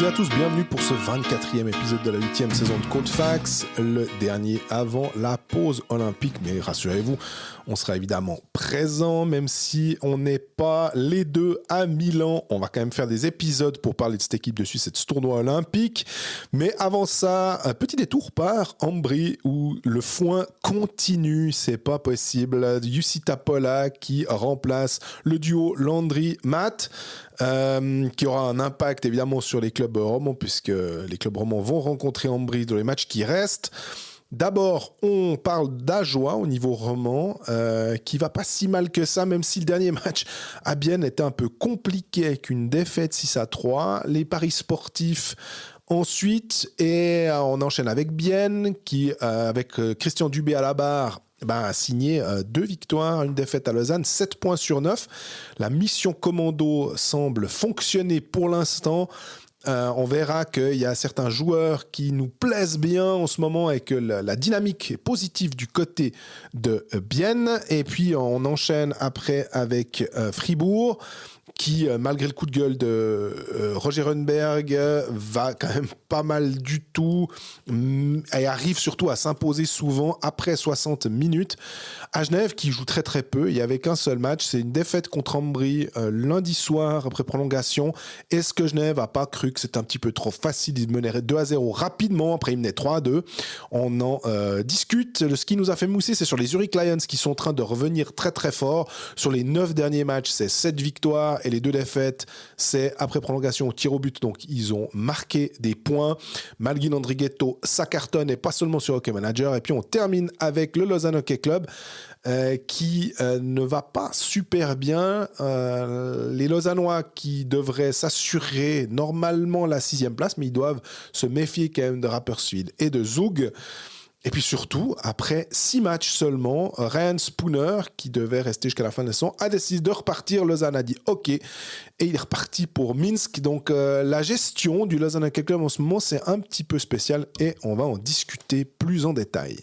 toutes et à tous, bienvenue pour ce 24e épisode de la 8e saison de Codefax, le dernier avant la pause olympique. Mais rassurez-vous, on sera évidemment présent, même si on n'est pas les deux à Milan. On va quand même faire des épisodes pour parler de cette équipe de Suisse et de ce tournoi olympique. Mais avant ça, un petit détour par Ambri où le foin continue, c'est pas possible. Jussi Tapola qui remplace le duo Landry-Matt. Qui aura un impact évidemment sur les clubs romans, puisque les clubs romans vont rencontrer Ambri dans les matchs qui restent. D'abord, on parle d'Ajoie au niveau roman, qui va pas si mal que ça, même si le dernier match à Bienne était un peu compliqué avec une défaite 6-3. Les paris sportifs ensuite, et on enchaîne avec Bienne, qui, avec Christian Dubé à la barre, a signé 2 victoires, une défaite à Lausanne, 7 points sur 9. La mission commando semble fonctionner pour l'instant. On verra qu'il y a certains joueurs qui nous plaisent bien en ce moment et que la dynamique est positive du côté de Bienne. Et puis on enchaîne après avec Fribourg, qui, malgré le coup de gueule de Roger Rönnberg, va quand même pas mal du tout et arrive surtout à s'imposer souvent après 60 minutes. À Genève, qui joue très très peu, il n'y avait qu'un seul match, c'est une défaite contre Ambri lundi soir après prolongation. Est-ce que Genève n'a pas cru que c'était un petit peu trop facile? Il menait 2-0 rapidement, après il menait 3-2. On en discute. Ce qui nous a fait mousser, c'est sur les Zurich Lions qui sont en train de revenir très très fort. Sur les 9 derniers matchs, c'est 7 victoires et les 2 défaites, c'est après prolongation au tir au but. Donc ils ont marqué des points. Malguin Andrighetto, ça cartonne et pas seulement sur Hockey Manager. Et puis on termine avec le Lausanne Hockey Club qui ne va pas super bien. Les Lausannois qui devraient s'assurer normalement la 6e place, mais ils doivent se méfier quand même de Rapperswil et de Zug. Et puis surtout, après 6 matchs seulement, Ryan Spooner, qui devait rester jusqu'à la fin de la saison, a décidé de repartir. Lausanne a dit OK, et il est reparti pour Minsk. Donc la gestion du Lausanne Hockey Club en ce moment, c'est un petit peu spécial et on va en discuter plus en détail.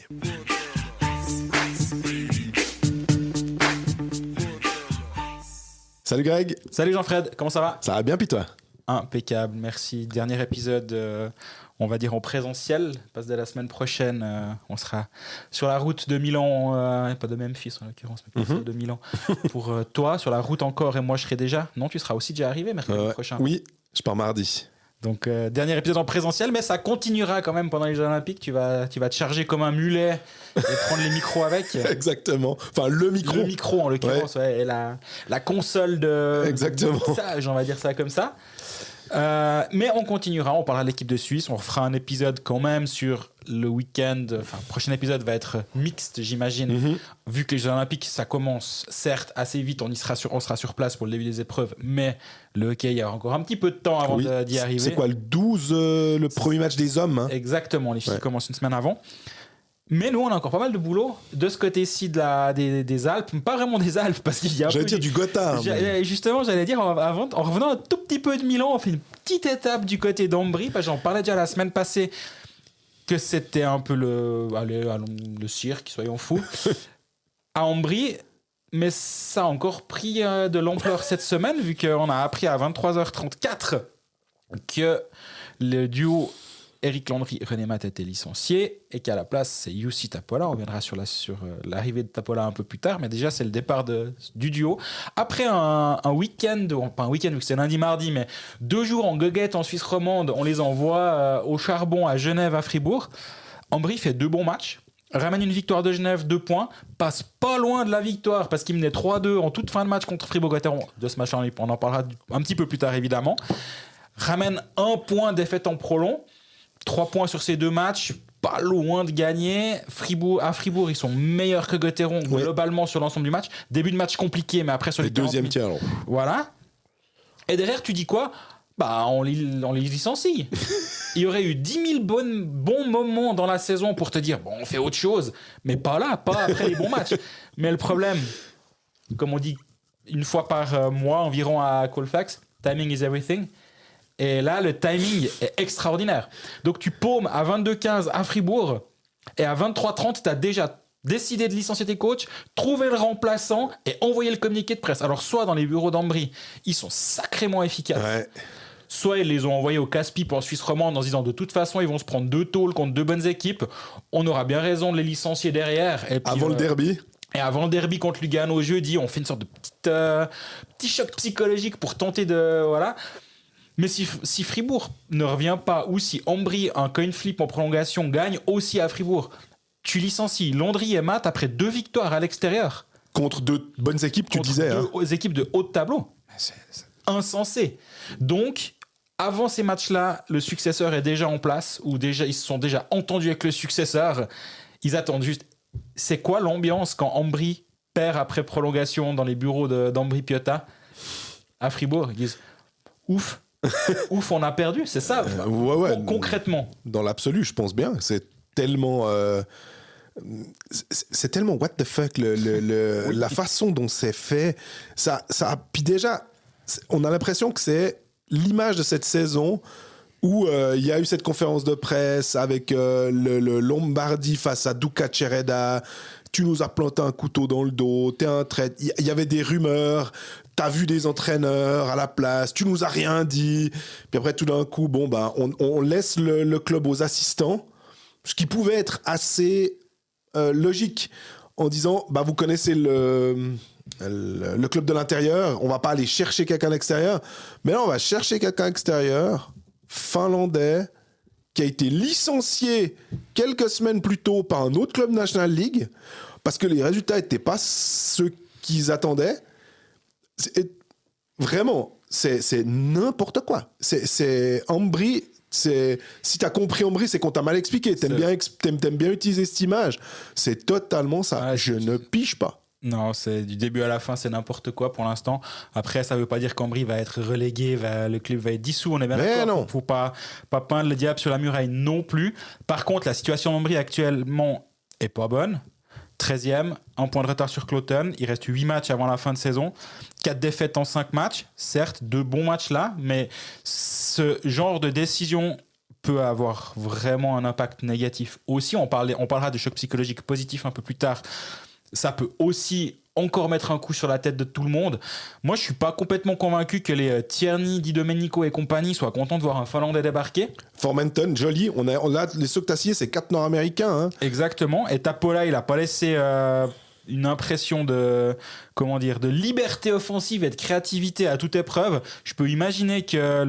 Salut Greg. Salut Jean-Fred, comment ça va? Ça va bien, puis toi? Impeccable, merci. Dernier épisode, on va dire en présentiel, parce que dès la semaine prochaine, on sera sur la route de Milan, pas de Memphis en l'occurrence, mais de Milan, pour toi, sur la route encore, et moi je serai déjà. Non, tu seras aussi déjà arrivé mercredi prochain. Oui, je pars mardi. Donc, dernier épisode en présentiel, mais ça continuera quand même pendant les Jeux Olympiques. Tu vas te charger comme un mulet et prendre les micros avec. Exactement. Enfin, le micro. Le micro, en l'occurrence, ouais, et la console de mixage, on va dire ça comme ça. Mais on continuera, on parlera de l'équipe de Suisse, on refera un épisode quand même sur le week-end, enfin le prochain épisode va être mixte j'imagine, vu que les Jeux Olympiques ça commence certes assez vite, on sera sur place pour le début des épreuves, mais le hockey il y a encore un petit peu de temps avant d'y arriver. C'est quoi le 12, le premier match des hommes, hein? Exactement, les filles commencent une semaine avant. Mais nous, on a encore pas mal de boulot de ce côté-ci des Alpes. Pas vraiment des Alpes, parce qu'il y a... J'allais dire du Gothard. Justement, j'allais dire, en revenant un tout petit peu de Milan, on fait une petite étape du côté d'Ambri, parce que j'en parlais déjà la semaine passée, que c'était un peu le cirque, soyons fous, à Ambri. Mais ça a encore pris de l'ampleur cette semaine, vu qu'on a appris à 23h34 que le duo Eric Landry, René Matt était licencié et qu'à la place, c'est Jussi Tapola. On reviendra sur l'arrivée de Tapola un peu plus tard, mais déjà, c'est le départ du duo. Après un week-end, pas un week-end vu que c'est lundi-mardi, mais 2 jours en goguette en Suisse romande, on les envoie au charbon à Genève, à Fribourg. Ambri fait 2 bons matchs, ramène une victoire de Genève, 2 points, passe pas loin de la victoire parce qu'il menait 3-2 en toute fin de match contre Fribourg-Gotteron. De ce match-là, on en parlera un petit peu plus tard, évidemment. Ramène 1 point, défaite en prolong. 3 points sur ces 2 matchs, pas loin de gagner. À Fribourg, ils sont meilleurs que Gotteron globalement sur l'ensemble du match. Début de match compliqué, mais après sur les 2e tiers. Voilà. Et derrière, tu dis quoi? On les licencie. Il y aurait eu 10 000 bons moments dans la saison pour te dire, on fait autre chose. Mais pas après les bons matchs. Mais le problème, comme on dit une fois par mois environ à Colfax, timing is everything. Et là, le timing est extraordinaire. Donc, tu paumes à 22h15 à Fribourg et à 23h30, tu as déjà décidé de licencier tes coachs, trouver le remplaçant et envoyer le communiqué de presse. Alors, soit dans les bureaux d'Ambri, ils sont sacrément efficaces. Ouais. soit ils les ont envoyés au casse-pipe en Suisse romande en se disant de toute façon ils vont se prendre 2 tôles contre 2 bonnes équipes, on aura bien raison de les licencier derrière. Et puis, Avant le derby. Et avant le derby contre Lugano jeudi, on fait une sorte de petit choc psychologique pour tenter de... Voilà. Mais si Fribourg ne revient pas, ou si Ambry, un coin flip en prolongation, gagne aussi à Fribourg, tu licencies Landry et Matt après 2 victoires à l'extérieur. Contre 2 bonnes équipes, tu disais. Contre 2 équipes de haut de tableau. C'est insensé. Donc, avant ces matchs-là, le successeur est déjà en place, ou déjà ils se sont déjà entendus avec le successeur. Ils attendent juste... C'est quoi l'ambiance quand Ambry perd après prolongation dans les bureaux d'Ambry Piotta à Fribourg? Ils disent ouf, ouf, on a perdu, c'est ça. Ouais, concrètement. Dans l'absolu, je pense bien. C'est tellement what the fuck la façon dont c'est fait. Ça. Puis déjà, on a l'impression que c'est l'image de cette saison. Où il y a eu cette conférence de presse avec le Lombardi face à Duca Cereda. Tu nous as planté un couteau dans le dos, t'es un traître. Il y avait des rumeurs, t'as vu des entraîneurs à la place, tu nous as rien dit. Puis après, tout d'un coup, on laisse le club aux assistants, ce qui pouvait être assez logique, en disant, vous connaissez le club de l'intérieur, on va pas aller chercher quelqu'un à l'extérieur, mais là, on va chercher quelqu'un à l'extérieur, finlandais, qui a été licencié quelques semaines plus tôt par un autre club National League parce que les résultats n'étaient pas ceux qu'ils attendaient. Vraiment, c'est n'importe quoi. C'est Ambry. Si t'as compris Ambry, c'est qu'on t'a mal expliqué. T'aimes bien utiliser cette image. C'est totalement ça. Ouais, je ne pige pas. Non, c'est du début à la fin, c'est n'importe quoi pour l'instant. Après, ça veut pas dire qu'Ambry va être relégué, le club va être dissous. On est bien d'accord. Faut pas peindre le diable sur la muraille non plus. Par contre, la situation d'Ambry actuellement est pas bonne. 13e, 1 point de retard sur Cloton. Il reste 8 matchs avant la fin de saison. 4 défaites en 5 matchs. Certes, 2 bons matchs là, mais ce genre de décision peut avoir vraiment un impact négatif aussi. On parlera de choc psychologique positif un peu plus tard. Ça peut aussi encore mettre un coup sur la tête de tout le monde. Moi, je suis pas complètement convaincu que les Tierney, Di Domenico et compagnie soient contents de voir un Finlandais débarquer. Formenton, joli. On a les ceux que t'as sciés, c'est 4 Nord-Américains. Hein. Exactement. Et Tapola, il a pas laissé une impression de liberté offensive et de créativité à toute épreuve. Je peux imaginer que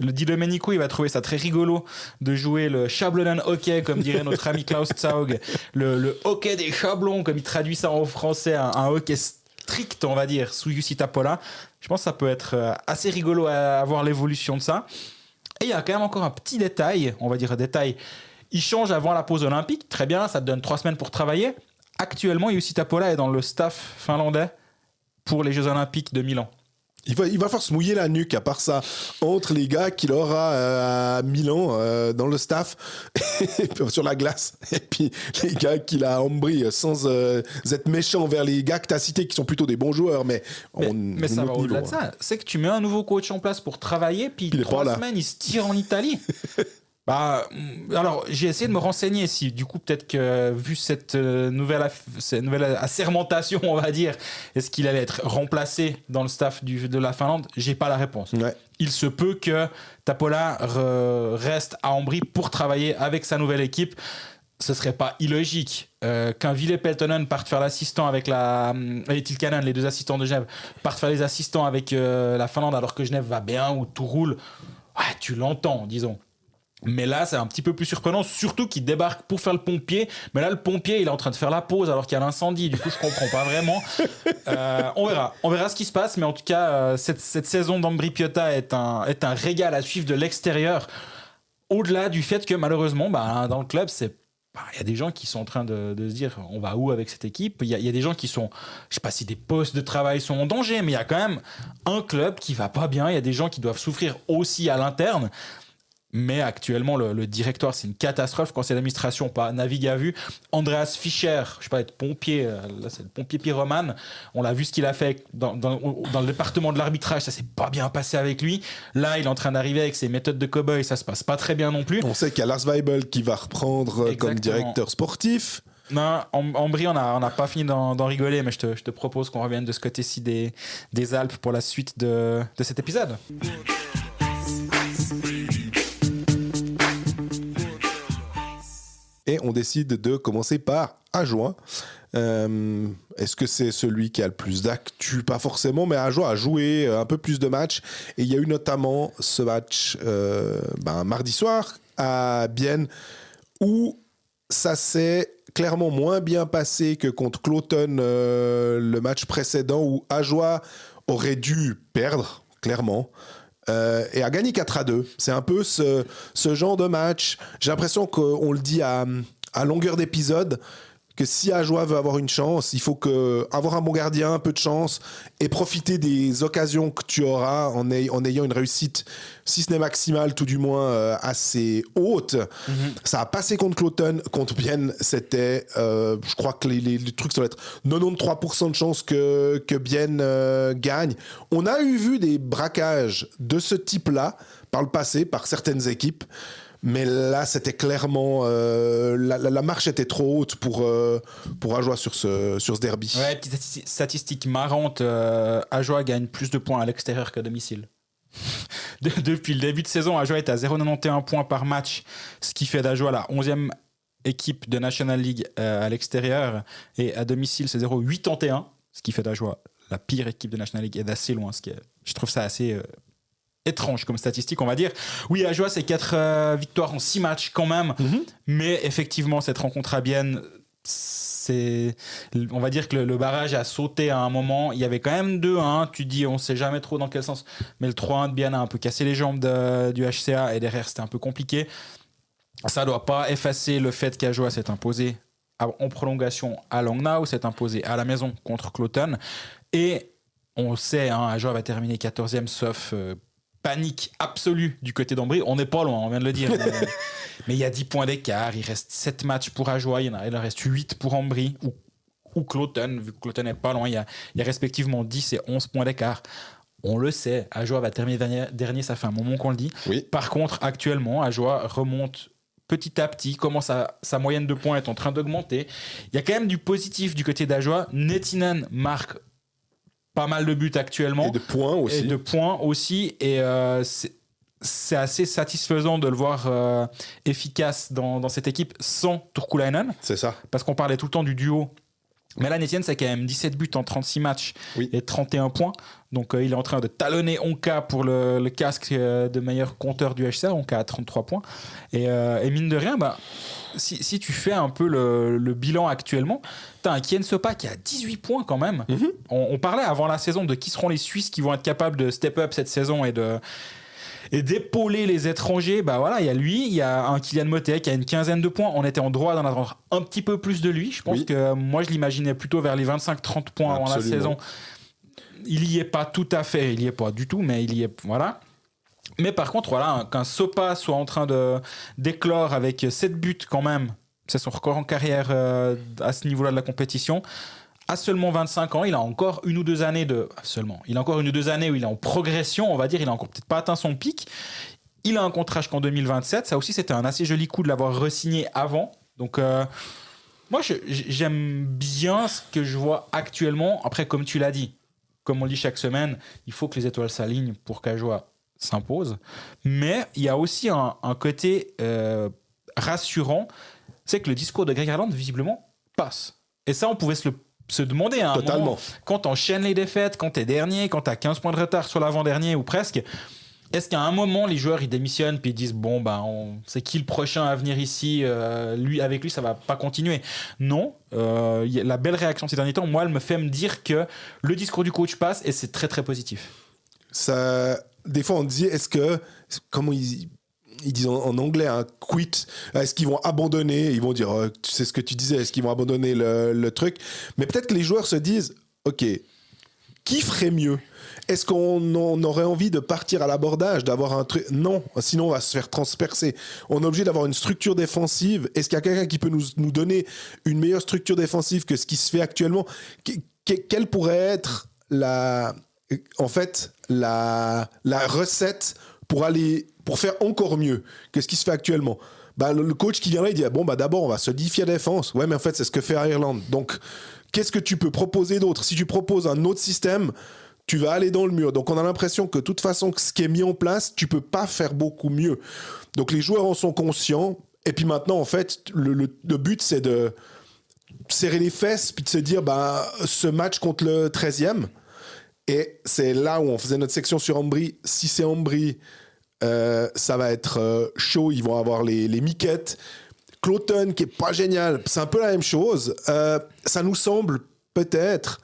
le Di Domenico, il va trouver ça très rigolo de jouer le Schablonen hockey, comme dirait notre ami Klaus Zaug, le hockey des chablons, comme il traduit ça en français, un hockey strict, on va dire, sous Jussi Tapola. Je pense que ça peut être assez rigolo à voir l'évolution de ça. Et il y a quand même encore un petit détail, on va dire un détail. Il change avant la pause olympique, très bien, ça te donne 3 semaines pour travailler. Actuellement, Jussi Tapola est dans le staff finlandais pour les Jeux Olympiques de Milan. Il va falloir se mouiller la nuque, à part ça, entre les gars qu'il aura à Milan, dans le staff, sur la glace, et puis les gars qu'il a à Ambry, sans être méchant envers les gars que tu as cités, qui sont plutôt des bons joueurs, mais ça va au-delà de ça. C'est que tu mets un nouveau coach en place pour travailler, puis 3 semaines, il se tire en Italie. Alors, j'ai essayé de me renseigner si, du coup, peut-être que, vu cette nouvelle assermentation, on va dire, est-ce qu'il allait être remplacé dans le staff de la Finlande? J'ai pas la réponse. Ouais. Il se peut que Tapola reste à Ambry pour travailler avec sa nouvelle équipe. Ce serait pas illogique qu'un Ville Peltonen parte faire l'assistant avec et Tilkanen, les 2 assistants de Genève, partent faire les assistants avec la Finlande alors que Genève va bien ou tout roule. Ouais, tu l'entends, disons. Mais là, c'est un petit peu plus surprenant, surtout qu'il débarque pour faire le pompier. Mais là, le pompier, il est en train de faire la pause alors qu'il y a l'incendie. Du coup, je comprends pas vraiment. On verra ce qui se passe. Mais en tout cas, cette saison d'Ambry Piotta est un régal à suivre de l'extérieur. Au-delà du fait que, malheureusement, dans le club, il y a des gens qui sont en train de se dire on va où avec cette équipe. Il y a des gens qui sont, je sais pas si des postes de travail sont en danger, mais il y a quand même un club qui va pas bien. Il y a des gens qui doivent souffrir aussi à l'interne. Mais actuellement, le directoire, c'est une catastrophe. Conseil d'administration, pas navigue à vue. Andreas Fischer, je sais pas, être pompier, là c'est le pompier pyromane. On l'a vu ce qu'il a fait dans le département de l'arbitrage, ça s'est pas bien passé avec lui. Là, il est en train d'arriver avec ses méthodes de cow-boy, ça se passe pas très bien non plus. On sait qu'il y a Lars Weibel qui va reprendre comme directeur sportif. Non, Ambry, on n'a pas fini d'en rigoler, mais je te propose qu'on revienne de ce côté-ci des Alpes pour la suite de cet épisode. Et on décide de commencer par Ajoie. Est-ce que c'est celui qui a le plus d'actu? Pas forcément, mais Ajoie a joué un peu plus de matchs. Et il y a eu notamment ce match mardi soir à Bienne où ça s'est clairement moins bien passé que contre Cloton le match précédent où Ajoie aurait dû perdre, clairement. Et a gagné 4-2. C'est un peu ce genre de match. J'ai l'impression qu'on le dit à longueur d'épisode, que si Ajoie veut avoir une chance, il faut avoir un bon gardien, un peu de chance, et profiter des occasions que tu auras en ayant une réussite, si ce n'est maximale, tout du moins assez haute. Ça a passé contre Cloton, contre Bienne, c'était, je crois que les trucs, ça doit être 93% de chances que Bienne gagne. On a vu des braquages de ce type-là par le passé, par certaines équipes. Mais là, c'était clairement... la marche était trop haute pour Ajoie sur ce derby. Ouais, petite statistique marrante. Ajoie gagne plus de points à l'extérieur qu'à domicile. Depuis le début de saison, Ajoie est à 0,91 points par match, ce qui fait d'Ajoie la 11e équipe de National League à l'extérieur. Et à domicile, c'est 0,81, ce qui fait d'Ajoie la pire équipe de National League et d'assez loin. Je trouve ça assez... étrange comme statistique, on va dire. Oui, Ajoie, c'est 4 victoires en 6 matchs quand même. Mais effectivement, cette rencontre à Bienne, on va dire que le barrage a sauté à un moment. Il y avait quand même 2-1. Tu dis, on ne sait jamais trop dans quel sens. Mais le 3-1 de Bienne a un peu cassé les jambes du HCA et derrière, c'était un peu compliqué. Ça ne doit pas effacer le fait qu'Ajoie s'est imposé en prolongation à Langnau, s'est imposé à la maison contre Cloton. Et on sait, Ajoie va terminer 14e, sauf... panique absolue du côté d'Ambry. On n'est pas loin, on vient de le dire. Mais il y a 10 points d'écart. Il reste 7 matchs pour Ajoie. Il en reste 8 pour Ambry ou Cloton. Vu que Cloton n'est pas loin, il y a respectivement 10 et 11 points d'écart. On le sait, Ajoie va terminer dernier. Ça fait un moment qu'on le dit. Oui. Par contre, actuellement, Ajoie remonte petit à petit. Sa moyenne de points est en train d'augmenter. Il y a quand même du positif du côté d'Ajoie. Nettinen marque pas mal de buts actuellement. Et de points aussi. Et c'est assez satisfaisant de le voir efficace dans cette équipe sans Turkulainen. C'est ça. Parce qu'on parlait tout le temps du duo. Mais là, Nettinen, c'est quand même 17 buts en 36 matchs et 31 points. Donc, il est en train de talonner Onka pour le casque de meilleur compteur du HCR. Onka a 33 points. Et mine de rien, si tu fais un peu le bilan actuellement, t'as un Kien Sopa qui a 18 points quand même. On parlait avant la saison de qui seront les Suisses qui vont être capables de step up cette saison et d'épauler les étrangers. Il y a lui, il y a un Kylian Motet qui a une quinzaine de points. On était en droit d'en attendre un petit peu plus de lui. Je pense que moi, je l'imaginais plutôt vers les 25-30 points avant la saison. Il y est pas tout à fait, il y est pas du tout, mais il y est, voilà. Mais par contre, qu'un Sopa soit en train d'éclore avec 7 buts quand même, c'est son record en carrière à ce niveau-là de la compétition. À seulement 25 ans, il a encore une ou deux années il a encore une ou deux années où il est en progression, on va dire. Il a encore peut-être pas atteint son pic. Il a un contrat jusqu'en 2027. Ça aussi, c'était un assez joli coup de l'avoir re-signé avant. Donc, moi, j'aime bien ce que je vois actuellement. Après, comme tu l'as dit, comme on le dit chaque semaine, il faut que les étoiles s'alignent pour qu'Ajoie s'impose. Mais il y a aussi un côté rassurant, c'est que le discours de Greg Harland, visiblement, passe. Et ça, on pouvait se demander à un moment, quand t'enchaînes les défaites, quand t'es dernier, quand t'as 15 points de retard sur l'avant-dernier ou presque, est-ce qu'à un moment les joueurs ils démissionnent puis ils disent c'est qui le prochain à venir ici, avec lui ça va pas continuer? Non, la belle réaction ces derniers temps, moi elle me fait me dire que le discours du coach passe et c'est très très positif. Ça, des fois on dit est-ce que, comment ils disent en anglais quit, est-ce qu'ils vont abandonner, ils vont dire c'est ce que tu disais, est-ce qu'ils vont abandonner le truc, mais peut-être que les joueurs se disent ok, qui ferait mieux? Est-ce qu'on aurait envie de partir à l'abordage, d'avoir un truc? Non, sinon on va se faire transpercer. On est obligé d'avoir une structure défensive. Est-ce qu'il y a quelqu'un qui peut nous donner une meilleure structure défensive que ce qui se fait actuellement? Quelle pourrait être la recette pour faire encore mieux que ce qui se fait actuellement? Le coach qui vient là, il dit d'abord on va solidifier la défense. Ouais, mais en fait c'est ce que fait Ireland. Donc qu'est-ce que tu peux proposer d'autre? Si tu proposes un autre système, tu vas aller dans le mur. Donc on a l'impression que de toute façon ce qui est mis en place, tu peux pas faire beaucoup mieux. Donc les joueurs en sont conscients. Et puis maintenant, en fait, le but, c'est de serrer les fesses puis de se dire, ce match contre le 13e, et c'est là où on faisait notre section sur Ambry. Si c'est Ambry, ça va être chaud. Ils vont avoir les miquettes. Cloton, qui est pas génial, c'est un peu la même chose. Ça nous semble peut-être...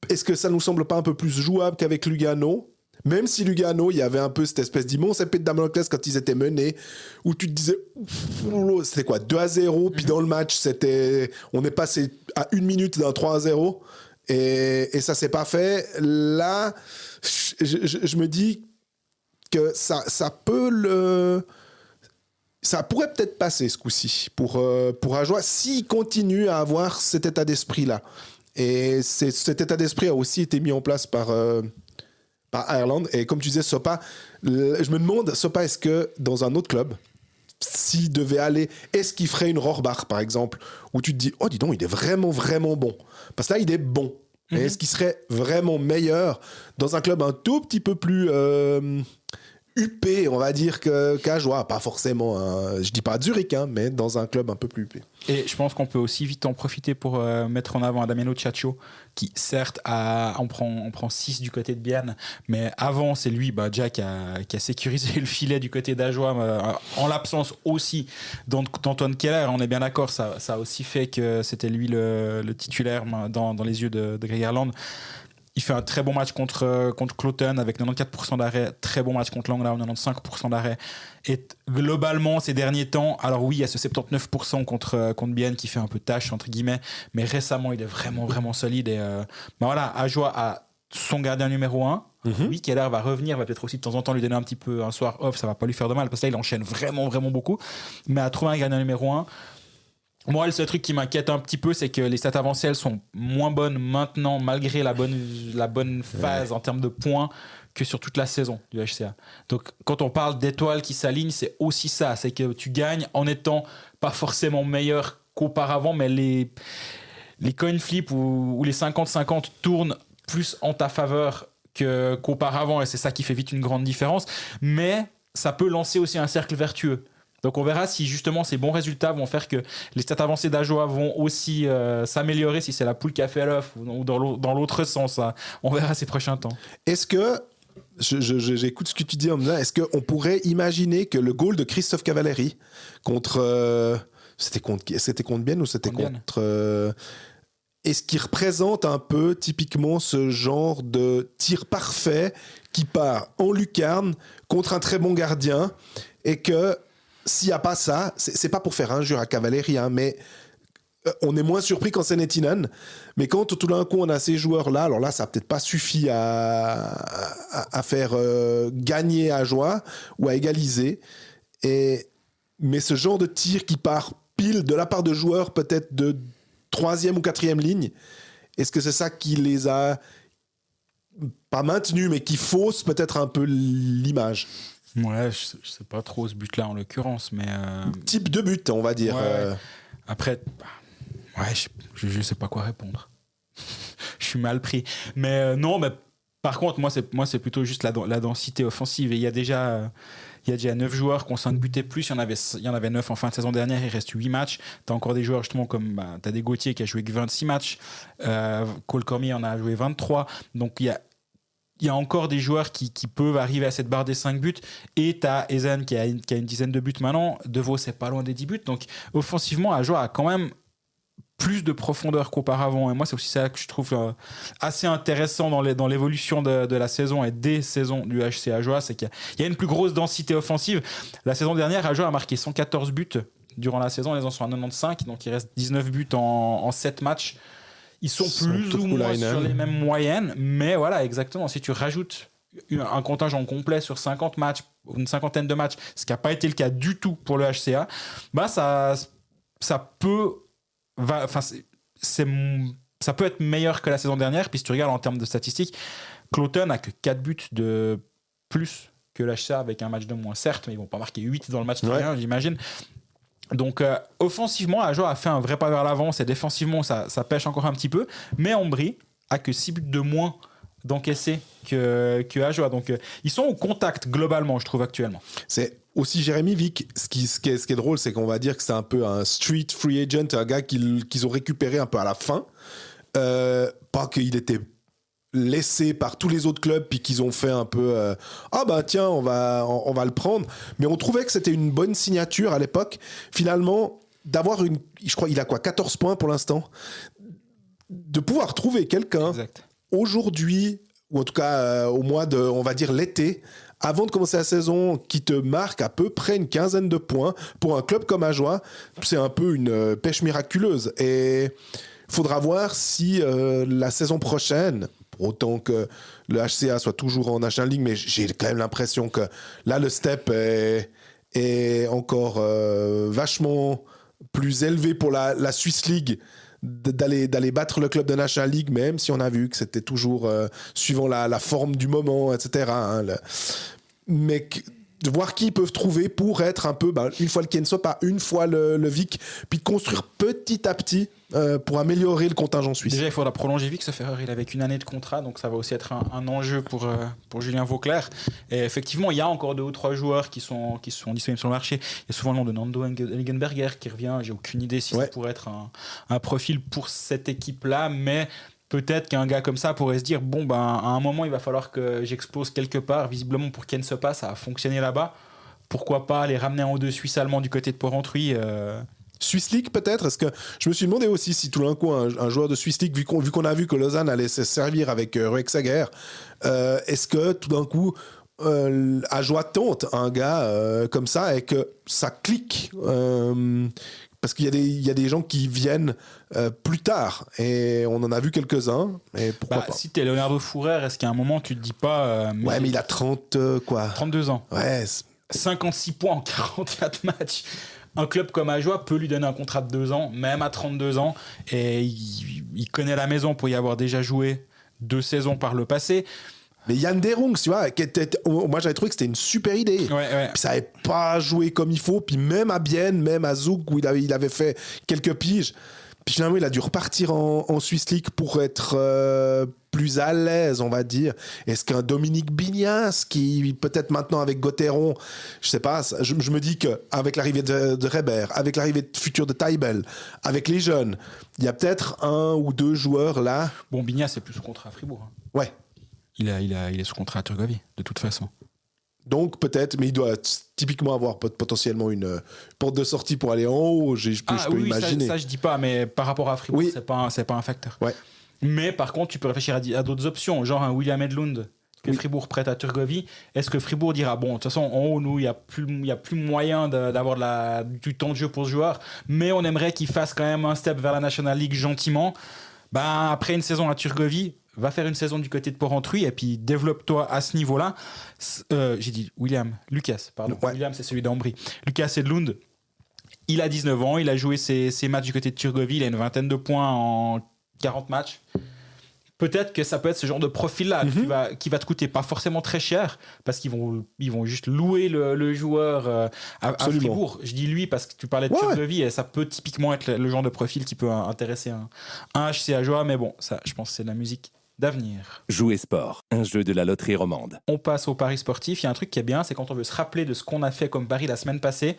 Est-ce que ça nous semble pas un peu plus jouable qu'avec Lugano ? Même si Lugano, il y avait un peu cette espèce d'immense épée de Damoclès quand ils étaient menés, où tu te disais, c'était quoi, 2-0, puis dans le match, on est passé à 1 minute d'un 3-0, et ça s'est pas fait. Là, je me dis que ça pourrait peut-être passer ce coup-ci pour Ajoie, s'il continue à avoir cet état d'esprit-là. Et cet état d'esprit a aussi été mis en place par Ireland. Et comme tu disais, Sopa, je me demande, Sopa, est-ce que dans un autre club, s'il devait aller, est-ce qu'il ferait une Rohrbach, par exemple, où tu te dis, oh, dis donc, il est vraiment, vraiment bon. Parce que là, il est bon. Et est-ce qu'il serait vraiment meilleur dans un club un tout petit peu plus huppé, on va dire, qu'Ajoie? Pas forcément, je dis pas à Zurich, mais dans un club un peu plus huppé. Et je pense qu'on peut aussi vite en profiter pour mettre en avant Damiano Ciaccio, qui certes on prend 6 du côté de Bienne, mais avant c'est lui déjà qui a sécurisé le filet du côté d'Ajoie, en l'absence aussi d'Antoine Keller. On est bien d'accord, ça a aussi fait que c'était lui le titulaire dans les yeux de Greg Ireland. Il fait un très bon match contre Cloton avec 94% d'arrêt, très bon match contre Langlau, 95% d'arrêt. Et globalement, ces derniers temps, alors oui, il y a ce 79% contre Bienne qui fait un peu tâche, entre guillemets, mais récemment, il est vraiment, vraiment solide. Et voilà, Ajoie a son gardien numéro 1. Oui, Keller va revenir, va peut-être aussi de temps en temps lui donner un petit peu un soir off, ça va pas lui faire de mal, parce que là, il enchaîne vraiment, vraiment beaucoup. Mais à trouver un gardien numéro 1, moi, le seul truc qui m'inquiète un petit peu, c'est que les stats avancées, elles sont moins bonnes maintenant, malgré la bonne phase en termes de points, que sur toute la saison du HCA. Donc, quand on parle d'étoiles qui s'alignent, c'est aussi ça. C'est que tu gagnes en étant pas forcément meilleur qu'auparavant, mais les coin flips ou les 50-50 tournent plus en ta faveur qu'auparavant, et c'est ça qui fait vite une grande différence. Mais ça peut lancer aussi un cercle vertueux. Donc on verra si justement ces bons résultats vont faire que les stats avancées d'Ajoie vont aussi s'améliorer, si c'est la poule qui a fait l'œuf ou dans l'autre sens. Hein. On verra ces prochains temps. Est-ce que, j'écoute ce que tu dis en me disant, est-ce qu'on pourrait imaginer que le goal de Christophe Cavalieri c'était contre Bienne ou c'était contre... est-ce qu'il représente un peu typiquement ce genre de tir parfait qui part en lucarne contre un très bon gardien, et que s'il n'y a pas ça, c'est pas pour faire injure à Cavalieri, mais on est moins surpris quand c'est Nettinen. Mais quand tout d'un coup on a ces joueurs-là, alors là ça n'a peut-être pas suffi à faire gagner Ajoie ou à égaliser. Mais ce genre de tir qui part pile de la part de joueurs peut-être de 3e ou 4e ligne, est-ce que c'est ça qui les a pas maintenus, mais qui fausse peut-être un peu l'image? Ouais, je sais pas trop ce but-là en l'occurrence, mais... Type de but, on va dire. Ouais. Après, je sais pas quoi répondre. Je suis mal pris. Mais non, mais par contre, moi c'est plutôt juste la densité offensive. Et il y a déjà 9 joueurs qui ont 5 buts et plus. Il y en avait 9 en fin de saison dernière. Il reste 8 matchs. Tu as encore des joueurs justement comme... tu as des Gauthier qui a joué que 26 matchs. Cole Cormier en a joué 23. Donc il y a encore des joueurs qui peuvent arriver à cette barre des 5 buts. Et tu as Ezen qui a une dizaine de buts maintenant. De Vos, c'est pas loin des 10 buts. Donc offensivement, Ajoie a quand même plus de profondeur qu'auparavant. Et moi, c'est aussi ça que je trouve assez intéressant dans l'évolution de la saison et des saisons du HC Ajoie. C'est qu'il y a une plus grosse densité offensive. La saison dernière, Ajoie a marqué 114 buts durant la saison. Les gens sont à 95. Donc il reste 19 buts en 7 matchs. Ils sont plus ou moins sur les mêmes moyennes, mais voilà, exactement. Si tu rajoutes un contingent complet sur 50 matchs, une cinquantaine de matchs, ce qui n'a pas été le cas du tout pour le HCA, ça peut être meilleur que la saison dernière. Puis si tu regardes en termes de statistiques, Cloton n'a que 4 buts de plus que le HCA avec un match de moins, certes, mais ils ne vont pas marquer 8 dans le match de rien, j'imagine. Donc offensivement, Ajoie a fait un vrai pas vers l'avant, et défensivement ça pêche encore un petit peu, mais Ambry a que 6 buts de moins d'encaisser que Ajoie. Donc ils sont au contact globalement, je trouve, actuellement. C'est aussi Jérémy Vick. Ce qui est drôle, c'est qu'on va dire que c'est un peu un street free agent, un gars qu'ils ont récupéré un peu à la fin. Pas qu'il était laissé par tous les autres clubs puis qu'ils ont fait un peu ah bah tiens on va le prendre, mais on trouvait que c'était une bonne signature à l'époque finalement d'avoir je crois il a 14 points pour l'instant, de pouvoir trouver quelqu'un Exact. aujourd'hui ou en tout cas au mois de on va dire l'été avant de commencer la saison qui te marque à peu près une quinzaine de points pour un club comme Ajoie, c'est un peu une pêche miraculeuse et faudra voir si la saison prochaine, pour autant que le HCA soit toujours en National League, mais j'ai quand même l'impression que là, le step est encore vachement plus élevé pour la Swiss League d'aller battre le club de National League, même si on a vu que c'était toujours suivant la forme du moment, etc. Hein, mais de voir qui ils peuvent trouver pour être un peu, une fois le Kenso, pas une fois le Vic, puis de construire petit à petit pour améliorer le contingent suisse. Déjà, il faudra prolonger Vic, ce Ferrer, il avait qu'une année de contrat, donc ça va aussi être un enjeu pour Julien Vauclair. Et effectivement, il y a encore 2 ou 3 joueurs qui sont disponibles sur le marché. Il y a souvent le nom de Nando Elgenberger qui revient. J'ai aucune idée si ça pourrait être un profil pour cette équipe-là, mais peut-être qu'un gars comme ça pourrait se dire à un moment, il va falloir que j'explose quelque part. Visiblement, pour Ken Sopa, ça a fonctionné là-bas. Pourquoi pas les ramener en 2 Suisses allemands du côté de Porrentruy Swiss League peut-être. Est-ce que je me suis demandé aussi si tout d'un coup un joueur de Swiss League, vu qu'on a vu que Lausanne allait se servir avec Ruexager, est-ce que tout d'un coup Ajoie tente un gars comme ça et que ça clique parce qu'il y a des gens qui viennent plus tard et on en a vu quelques-uns et pourquoi pas. Si t'es Leonardo Fourer, est-ce qu'à un moment tu te dis pas mais il a 32 ans. Ouais. 56 points en 44 matchs. Un club comme Ajoie peut lui donner un contrat de 2 ans, même à 32 ans, et il connaît la maison pour y avoir déjà joué 2 saisons par le passé. Mais Yann Derungs, tu vois, moi j'avais trouvé que c'était une super idée. Ouais. Puis ça n'avait pas joué comme il faut. Puis même à Bienne, même à Zouk, où il avait fait quelques piges. Puis finalement, il a dû repartir en Swiss League pour être plus à l'aise, on va dire. Est-ce qu'un Dominique Bignas, qui peut-être maintenant avec Gauthieron, je sais pas, je me dis qu'avec l'arrivée de Reber, avec l'arrivée future de Taibel, avec les jeunes, il y a peut-être 1 ou 2 joueurs là. Bon, Bignas, c'est plus sous contrat à Fribourg. Ouais. Il est sous contrat à Turgovie, de toute façon. Donc peut-être, mais il doit typiquement avoir potentiellement une porte de sortie pour aller en haut, je peux imaginer. Ça je dis pas, mais par rapport à Fribourg, c'est pas un facteur. Ouais. Mais par contre, tu peux réfléchir à d'autres options, genre un William Edlund que Fribourg prête à Turgovie. Est-ce que Fribourg dira, bon, de toute façon, en haut, nous, il y a plus moyen d'avoir du temps de jeu pour ce joueur, mais on aimerait qu'il fasse quand même un step vers la National League gentiment. Après une saison à Turgovie, va faire une saison du côté de Porrentruy et puis développe-toi à ce niveau-là. J'ai dit Lucas, pardon. Ouais. William, c'est celui d'Ambry. Lucas Edlund, il a 19 ans, il a joué ses matchs du côté de Turgovie, il a une 20aine de points en 40 matchs. Peut-être que ça peut être ce genre de profil-là qui va te coûter pas forcément très cher parce qu'ils vont juste louer le joueur à Fribourg. Je dis lui parce que tu parlais de Turgovie et ça peut typiquement être le genre de profil qui peut intéresser un HC Ajoie, mais bon, ça, je pense que c'est de la musique d'avenir. Jouer sport, un jeu de la loterie romande. On passe au pari sportif. Il y a un truc qui est bien, c'est quand on veut se rappeler de ce qu'on a fait comme pari la semaine passée.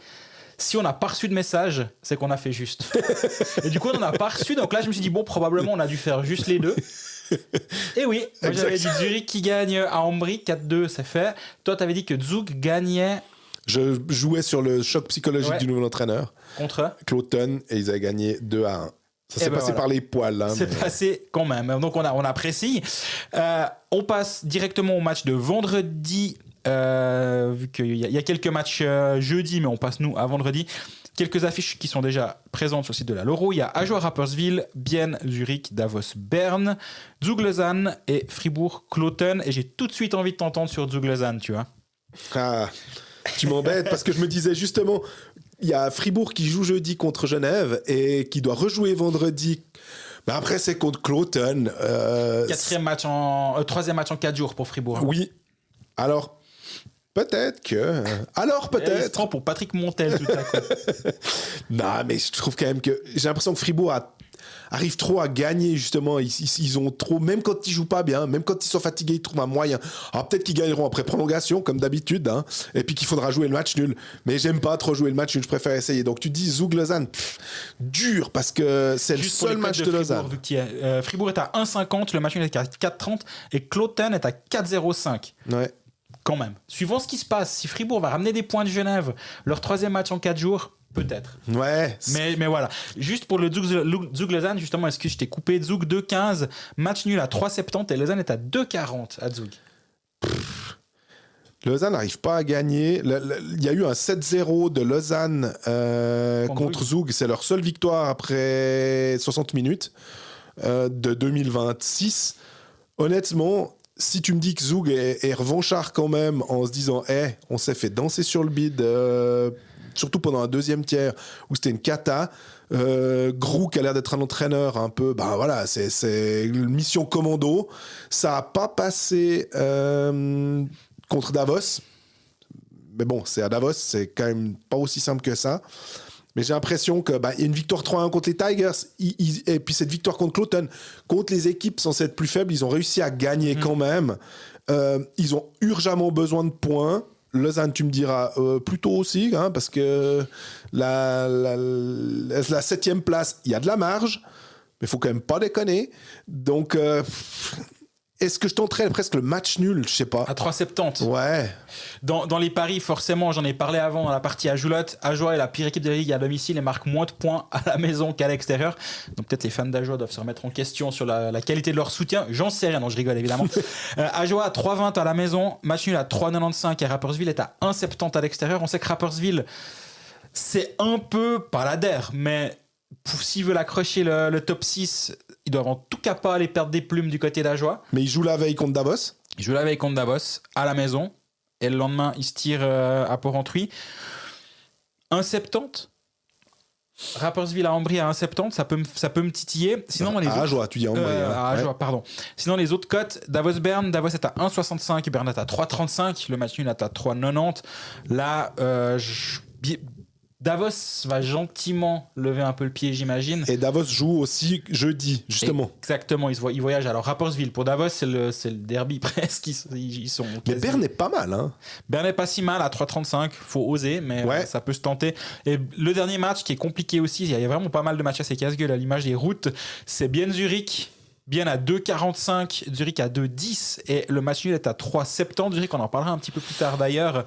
Si on n'a pas reçu de message, c'est qu'on a fait juste. Et du coup, on n'en a pas reçu. Donc là, je me suis dit, bon, probablement, on a dû faire juste les 2. Et oui, moi j'avais dit Zurich qui gagne à Ambry, 4-2, c'est fait. Toi, tu avais dit que Zug gagnait. Je jouais sur le choc psychologique du nouvel entraîneur. Contre Cloton, et ils avaient gagné 2-1. Ça s'est passé par les poils. C'est passé quand même. Donc on apprécie. On passe directement au match de vendredi. Vu qu'il y a quelques matchs jeudi, mais on passe nous à vendredi. Quelques affiches qui sont déjà présentes sur le site de la Loro. Il y a Ajoie Rapperswil, Bienne, Zurich, Davos, Berne, Zug Lausanne et Fribourg, Cloton. Et j'ai tout de suite envie de t'entendre sur Zug Lausanne, tu vois. Ah, tu m'embêtes parce que je me disais justement, il y a Fribourg qui joue jeudi contre Genève et qui doit rejouer vendredi. Mais après, c'est contre Cloton. Troisième match en 4 jours pour Fribourg. Oui. Alors, Peut-être que... Alors Il se peut-être... prend pour Patrick Montel tout à coup. Non, mais je trouve quand même que... J'ai l'impression que Fribourg arrive trop à gagner, justement. Ils ont trop... Même quand ils jouent pas bien, même quand ils sont fatigués, ils trouvent un moyen. Alors peut-être qu'ils gagneront après prolongation, comme d'habitude, hein, et puis qu'il faudra jouer le match nul. Mais j'aime pas trop jouer le match nul, je préfère essayer. Donc tu dis Zug-Lausanne, dur, parce que c'est Juste le pour les seul match codes de Lausanne. Fribourg, Fribourg est à 1,50, le match nul est à 4,30 et Cloton est à 4,05. Ouais. Quand même. Suivant ce qui se passe, si Fribourg va ramener des points de Genève, leur 3e match en 4 jours, peut-être. Ouais. Mais voilà. Juste pour le Zug Lausanne, justement, est-ce que je t'ai coupé Zug 2,15, match nul à 3,70 et Lausanne est à 2,40 à Zug. Lausanne n'arrive pas à gagner. Il y a eu un 7-0 de Lausanne contre Zug. C'est leur seule victoire après 60 minutes de 2026. Honnêtement, si tu me dis que Zug est revanchard quand même en se disant on s'est fait danser sur le bide, surtout pendant un deuxième tiers où c'était une cata. Grou qui a l'air d'être un entraîneur un peu, voilà, c'est une mission commando. Ça n'a pas passé contre Davos. Mais bon, c'est à Davos, c'est quand même pas aussi simple que ça. Mais j'ai l'impression que y a une victoire 3-1 contre les Tigers et puis cette victoire contre Cloton, contre les équipes censées être plus faibles, ils ont réussi à gagner quand même. Ils ont urgemment besoin de points. Lausanne, tu me diras, plutôt aussi, hein, parce que la 7e place, il y a de la marge, mais il faut quand même pas déconner. Donc, est-ce que je tenterais presque le match nul? Je sais pas. À 3,70. Ouais. Dans les paris, forcément, j'en ai parlé avant dans la partie à Joulotte. Ajoie est la pire équipe de la ligue à domicile et marque moins de points à la maison qu'à l'extérieur. Donc peut-être les fans d'Ajoie doivent se remettre en question sur la qualité de leur soutien. J'en sais rien, non, je rigole évidemment. Ajoie à 3,20 à la maison, match nul à 3,95 et Rapperswil est à 1,70 à l'extérieur. On sait que Rapperswil, c'est un peu, pas la DER, mais s'ils veulent accrocher le top 6, ils doivent en tout cas pas aller perdre des plumes du côté d'Ajoie. Mais ils jouent la veille contre Davos. Ils jouent la veille contre Davos à la maison. Et le lendemain, ils se tirent à Port-Entruy. 1,70. Rapperswil à Ambry à 1,70. Ça peut me titiller. Sinon, les autres... Ajoie, tu dis Ambry. À Ajoie, pardon. Sinon, les autres cotes, Davos-Berne. Davos est à 1,65. Berne est à 3,35. Le match nul est à 3,90. Là, Davos va gentiment lever un peu le pied, j'imagine. Et Davos joue aussi jeudi, justement. Exactement, ils voyagent. Alors, Rapperswil, pour Davos, c'est le derby presque. Ils sont mais Berne est pas mal, hein. Berne est pas si mal à 3,35. Faut oser, mais ouais. Ça peut se tenter. Et le dernier match qui est compliqué aussi, il y a vraiment pas mal de matchs assez casse-gueule à l'image des routes, c'est Bienne-Zurich. Bienne à 2,45, Zurich à 2,10 et le match nul est à 3,70. Zurich, on en parlera un petit peu plus tard d'ailleurs.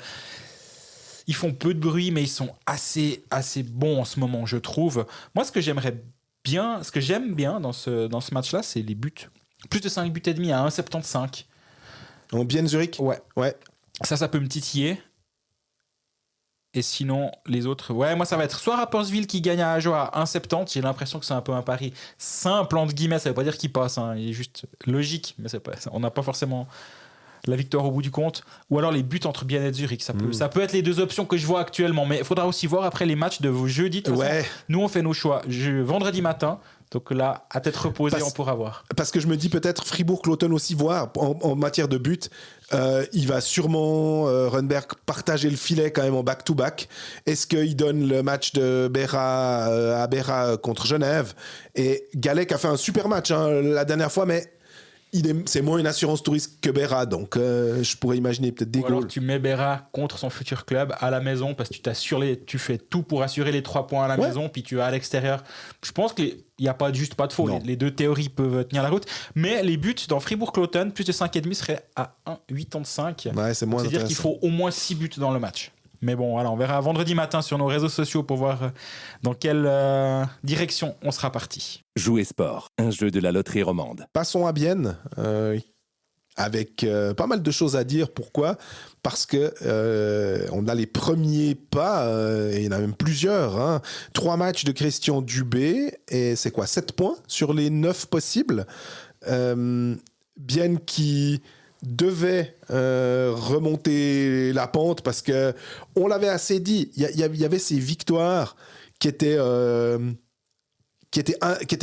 Ils font peu de bruit, mais ils sont assez bons en ce moment, je trouve. Moi, ce que j'aime bien dans ce match-là, c'est les buts. Plus de 5 buts et demi à 1,75. En Bienne Zurich ? Ouais. Ça peut me titiller. Et sinon, les autres... Ouais, moi, ça va être soit Rapperswil qui gagne à Ajoie à 1,70. J'ai l'impression que c'est un peu un pari simple, entre guillemets. Ça veut pas dire qu'il passe. Hein. Il est juste logique. Mais on n'a pas forcément... la victoire au bout du compte, ou alors les buts entre Bienne et Zurich. Ça peut être les deux options que je vois actuellement, mais il faudra aussi voir après les matchs de jeudi. De toute façon, nous, on fait nos choix vendredi matin, donc là, à tête reposée, on pourra voir. Parce que je me dis peut-être Fribourg-Cloton aussi, voir en matière de buts, il va sûrement, Runberg, partager le filet quand même en back-to-back. Est-ce qu'il donne le match de Béra à Béra contre Genève? Et Galec a fait un super match la dernière fois, mais c'est moins une assurance touriste que Béra, donc je pourrais imaginer peut-être des goals. Alors tu mets Béra contre son futur club à la maison parce que tu fais tout pour assurer les 3 points à la maison, puis tu as à l'extérieur. Je pense qu'il n'y a pas de faux. Les deux théories peuvent tenir la route, mais les buts dans Fribourg-Cloton, plus de 5,5 seraient à 1,85. Ouais, c'est moins C'est-à-dire qu'il faut au moins 6 buts dans le match. Mais bon, voilà, on verra vendredi matin sur nos réseaux sociaux pour voir dans quelle direction on sera parti. Jouer sport, un jeu de la loterie romande. Passons à Bienne, avec pas mal de choses à dire. Pourquoi ? Parce que on a les premiers pas, et il y en a même plusieurs. 3 matchs de Christian Dubé, et c'est quoi, 7 points sur les 9 possibles. Bienne qui devait remonter la pente parce que on l'avait assez dit, il y avait ces victoires qui étaient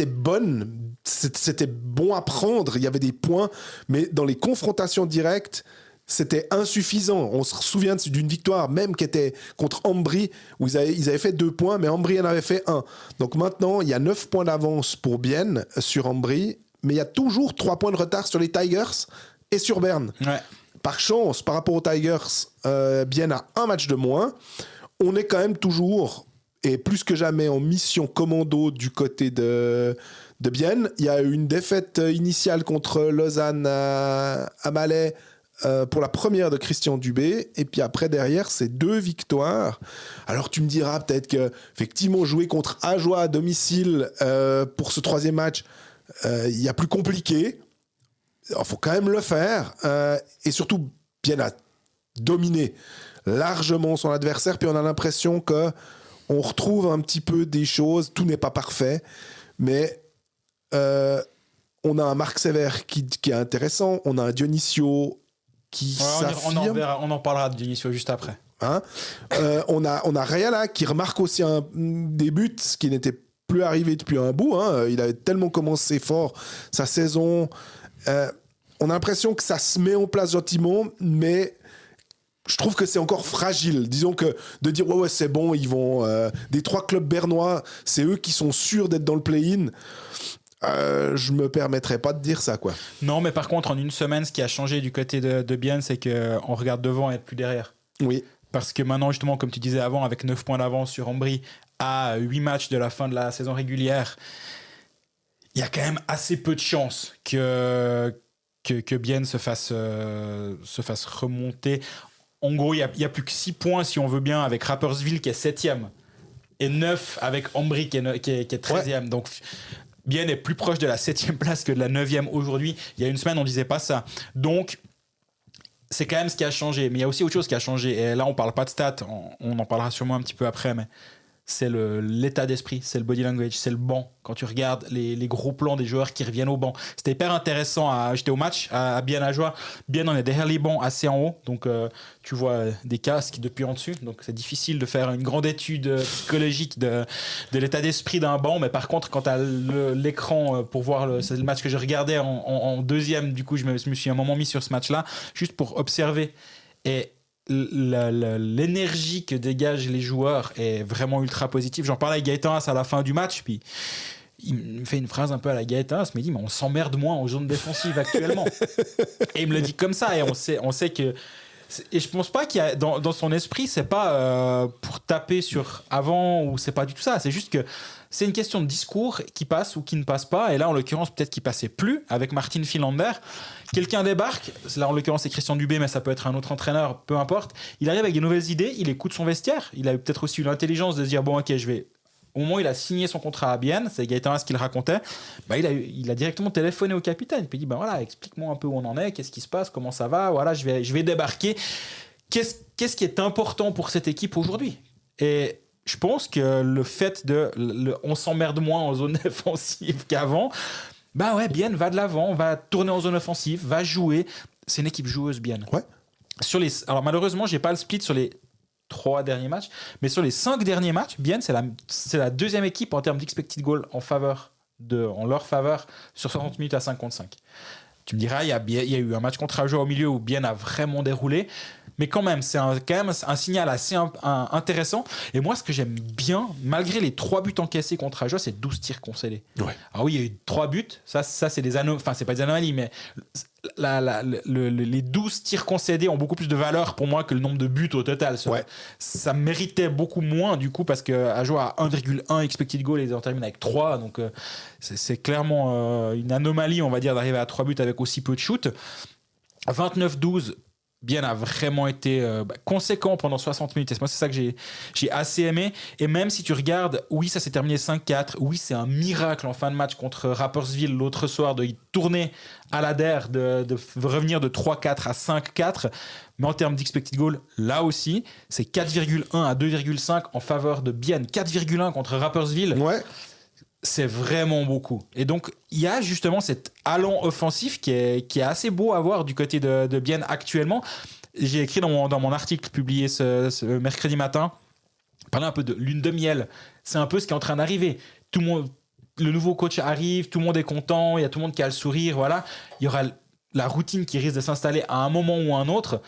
bonnes, c'était bon à prendre, il y avait des points, mais dans les confrontations directes c'était insuffisant. On se souvient d'une victoire même qui était contre Ambry, où ils avaient fait 2 points, mais Ambry en avait fait 1. Donc maintenant, il y a 9 points d'avance pour Bienne sur Ambry, mais il y a toujours 3 points de retard sur les Tigers et sur Berne. Ouais. Par chance, par rapport aux Tigers, Bienne a 1 match de moins. On est quand même toujours, et plus que jamais, en mission commando du côté de Bienne. Il y a eu une défaite initiale contre Lausanne à Malais, pour la première de Christian Dubé, et puis après derrière c'est 2 victoires. Alors tu me diras peut-être que effectivement jouer contre Ajoie à domicile pour ce 3e match, il y a plus compliqué. Il faut quand même le faire, et surtout bien à dominer largement son adversaire, puis on a l'impression que on retrouve un petit peu des choses. Tout n'est pas parfait, mais on a un Marc Sévère qui est intéressant, on a un Dionisio qui s'affirme. On en parlera de Dionisio juste après. Hein, on a Rayala qui remarque aussi des buts, ce qui n'était plus arrivé depuis un bout. Hein. Il avait tellement commencé fort sa saison. On a l'impression que ça se met en place gentiment, mais je trouve que c'est encore fragile. Disons que de dire ouais c'est bon, ils vont des 3 clubs bernois, c'est eux qui sont sûrs d'être dans le play-in. Je me permettrais pas de dire ça, quoi. Non, mais par contre, en une semaine, ce qui a changé du côté de Bienne, c'est qu'on regarde devant et plus derrière. Oui. Parce que maintenant, justement, comme tu disais avant, avec 9 points d'avance sur Ambry, à 8 matchs de la fin de la saison régulière, il y a quand même assez peu de chances que Bienne se fasse remonter. En gros, il n'y a plus que 6 points, si on veut bien, avec Rapperswil qui est 7e, et 9 avec Ambry qui est 13e. Ouais. Donc, Bienne est plus proche de la 7e place que de la 9e aujourd'hui. Il y a une semaine, on ne disait pas ça. Donc, c'est quand même ce qui a changé. Mais il y a aussi autre chose qui a changé. Et là, on ne parle pas de stats. On en parlera sûrement un petit peu après. Mais c'est l'état d'esprit, c'est le body language, c'est le banc. Quand tu regardes les gros plans des joueurs qui reviennent au banc. C'était hyper intéressant. J'étais au match à Bienne Ajoie. Bienne, on est derrière les bancs, assez en haut. Donc, tu vois des casques depuis en dessus. Donc, c'est difficile de faire une grande étude psychologique de l'état d'esprit d'un banc. Mais par contre, quand tu as l'écran pour voir, c'est le match que je regardais en 2e. Du coup, je me suis un moment mis sur ce match-là, juste pour observer. Et l'énergie que dégagent les joueurs est vraiment ultra positive. J'en parlais avec Gaëtan Haas à la fin du match, puis il me fait une phrase un peu à la Gaëtan Haas, il me dit mais on s'emmerde moins en zone défensive actuellement. Et il me le dit comme ça, et on sait que... Et je pense pas qu'il y a dans son esprit, c'est pas pour taper sur avant, ou c'est pas du tout ça, c'est juste que c'est une question de discours qui passe ou qui ne passe pas. Et là, en l'occurrence, peut-être qu'il passait plus avec Martin Philander. Quelqu'un débarque, là en l'occurrence c'est Christian Dubé, mais ça peut être un autre entraîneur, peu importe. Il arrive avec des nouvelles idées, il écoute son vestiaire, il a peut-être aussi eu l'intelligence de se dire bon ok, je vais... Au moment où il a signé son contrat à Bienne, c'est Gaëtan Haas qui le racontait, bah, il a directement téléphoné au capitaine, puis il dit bah, voilà, explique-moi un peu où on en est, qu'est-ce qui se passe, comment ça va, voilà, je vais débarquer. Qu'est-ce qui est important pour cette équipe aujourd'hui? Et je pense que le fait on s'emmerde moins en zone défensive qu'avant, bah ouais, Bienne va de l'avant, va tourner en zone offensive, va jouer. C'est une équipe joueuse, Bienne. Ouais. Alors malheureusement, j'ai pas le split sur les 3 derniers matchs, mais sur les 5 derniers matchs, Bienne, c'est la 2e équipe en termes d'expected goal en leur faveur sur 60 minutes à 5-5. Tu me diras, il y a eu un match contre Ajoie au milieu où Bienne a vraiment déroulé. Mais quand même, c'est quand même un signal assez intéressant. Et moi, ce que j'aime bien, malgré les 3 buts encaissés contre Ajoie, c'est 12 tirs concédés. Ouais. Alors oui, il y a eu 3 buts. Ça c'est des anomalies. Enfin, c'est pas des anomalies, mais les 12 tirs concédés ont beaucoup plus de valeur pour moi que le nombre de buts au total. Ça méritait beaucoup moins, du coup, parce que Ajoie a 1,1 expected goal et ils en terminent avec 3. Donc, c'est clairement une anomalie, on va dire, d'arriver à 3 buts avec aussi peu de shoot. 29-12. Bienne a vraiment été conséquent pendant 60 minutes. Et moi, c'est ça que j'ai assez aimé. Et même si tu regardes, oui, ça s'est terminé 5-4. Oui, c'est un miracle en fin de match contre Rapperswil l'autre soir de tourner à la DER, de revenir de 3-4 à 5-4. Mais en termes d'expected goal, là aussi, c'est 4,1 à 2,5 en faveur de Bienne. 4,1 contre Rapperswil. Ouais. C'est vraiment beaucoup. Et donc, il y a justement cet allant offensif qui est assez beau à voir du côté de Bienne actuellement. J'ai écrit dans mon article publié ce mercredi matin, parler un peu de lune de miel. C'est un peu ce qui est en train d'arriver. Le nouveau coach arrive, tout le monde est content, il y a tout le monde qui a le sourire, voilà. Il y aura la routine qui risque de s'installer à un moment ou à un autre.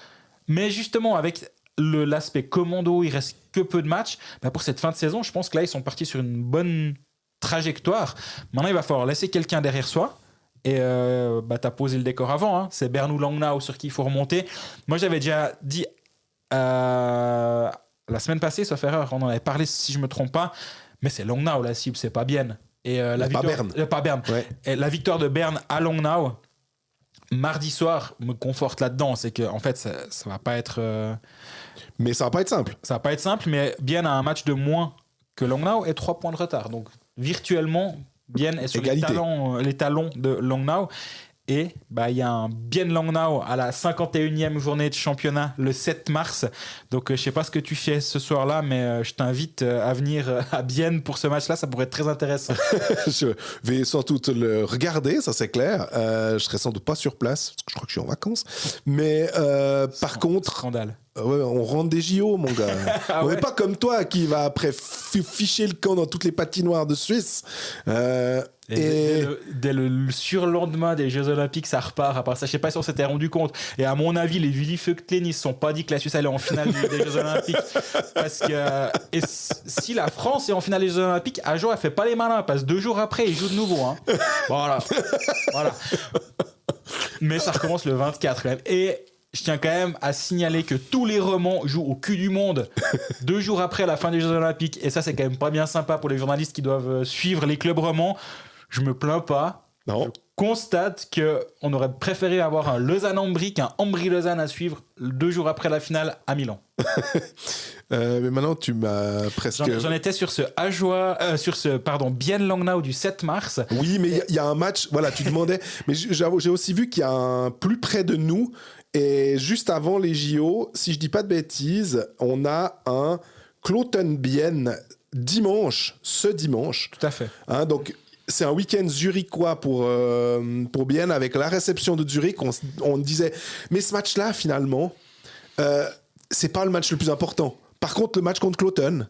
Mais justement, avec l'aspect commando, il reste que peu de matchs. Bah pour cette fin de saison, je pense que là, ils sont partis sur une bonne trajectoire. Maintenant, il va falloir laisser quelqu'un derrière soi. Et t'as posé le décor avant. Hein. C'est Bernou Langnau sur qui il faut remonter. Moi, j'avais déjà dit la semaine passée, sauf erreur, on en avait parlé si je ne me trompe pas. Mais c'est Langnau la cible, c'est pas Bienne. Et pas Berne. Ouais. Et la victoire de Berne à Langnau mardi soir me conforte là-dedans. C'est que en fait, ça va pas être. Mais ça va pas être simple. Ça va pas être simple, mais Bienne a un match de moins que Langnau et 3 points de retard. Donc virtuellement, Bienne est sur les talons de Langnau. Et il y a un Bienne Langnau à la 51e journée de championnat le 7 mars. Donc je sais pas ce que tu fais ce soir-là, mais je t'invite à venir à Bienne pour ce match-là. Ça pourrait être très intéressant. Je vais sans doute le regarder, ça c'est clair. Je serai sans doute pas sur place, parce que je crois que je suis en vacances. Mais par contre... Scandale. Ouais, on rentre des JO, mon gars. On n'est pas comme toi qui va après ficher le camp dans toutes les patinoires de Suisse. Dès le surlendemain des Jeux Olympiques, ça repart. À part ça, je sais pas si on s'était rendu compte. Et à mon avis, les Willy Vogtländ, ils ne se sont pas dit que la Suisse allait en finale des Jeux Olympiques. Parce que si la France est en finale des Jeux Olympiques, Ajo, elle fait pas les malins. Parce que 2 jours après, ils jouent de nouveau. Hein. Voilà. Mais ça recommence le 24 quand même. Et je tiens quand même à signaler que tous les romans jouent au cul du monde 2 jours après la fin des Jeux Olympiques. Et ça, c'est quand même pas bien sympa pour les journalistes qui doivent suivre les clubs romans. Je me plains pas. Non. Je constate qu'on aurait préféré avoir un Lausanne-Ambry qu'un Ambry-Lausanne à suivre 2 jours après la finale à Milan. Mais maintenant, tu m'as presque... J'en étais sur ce Bienne Langnau du 7 mars. Oui, mais il y a un match... Voilà, tu demandais... Mais j'ai aussi vu qu'il y a un plus près de nous. Et juste avant les JO, si je dis pas de bêtises, on a un Cloten-Bienne ce dimanche. Tout à fait. Hein, donc... C'est un week-end zurichois pour Bienne, avec la réception de Zurich. On disait, mais ce match-là, finalement, c'est pas le match le plus important. Par contre, le match contre Cloten,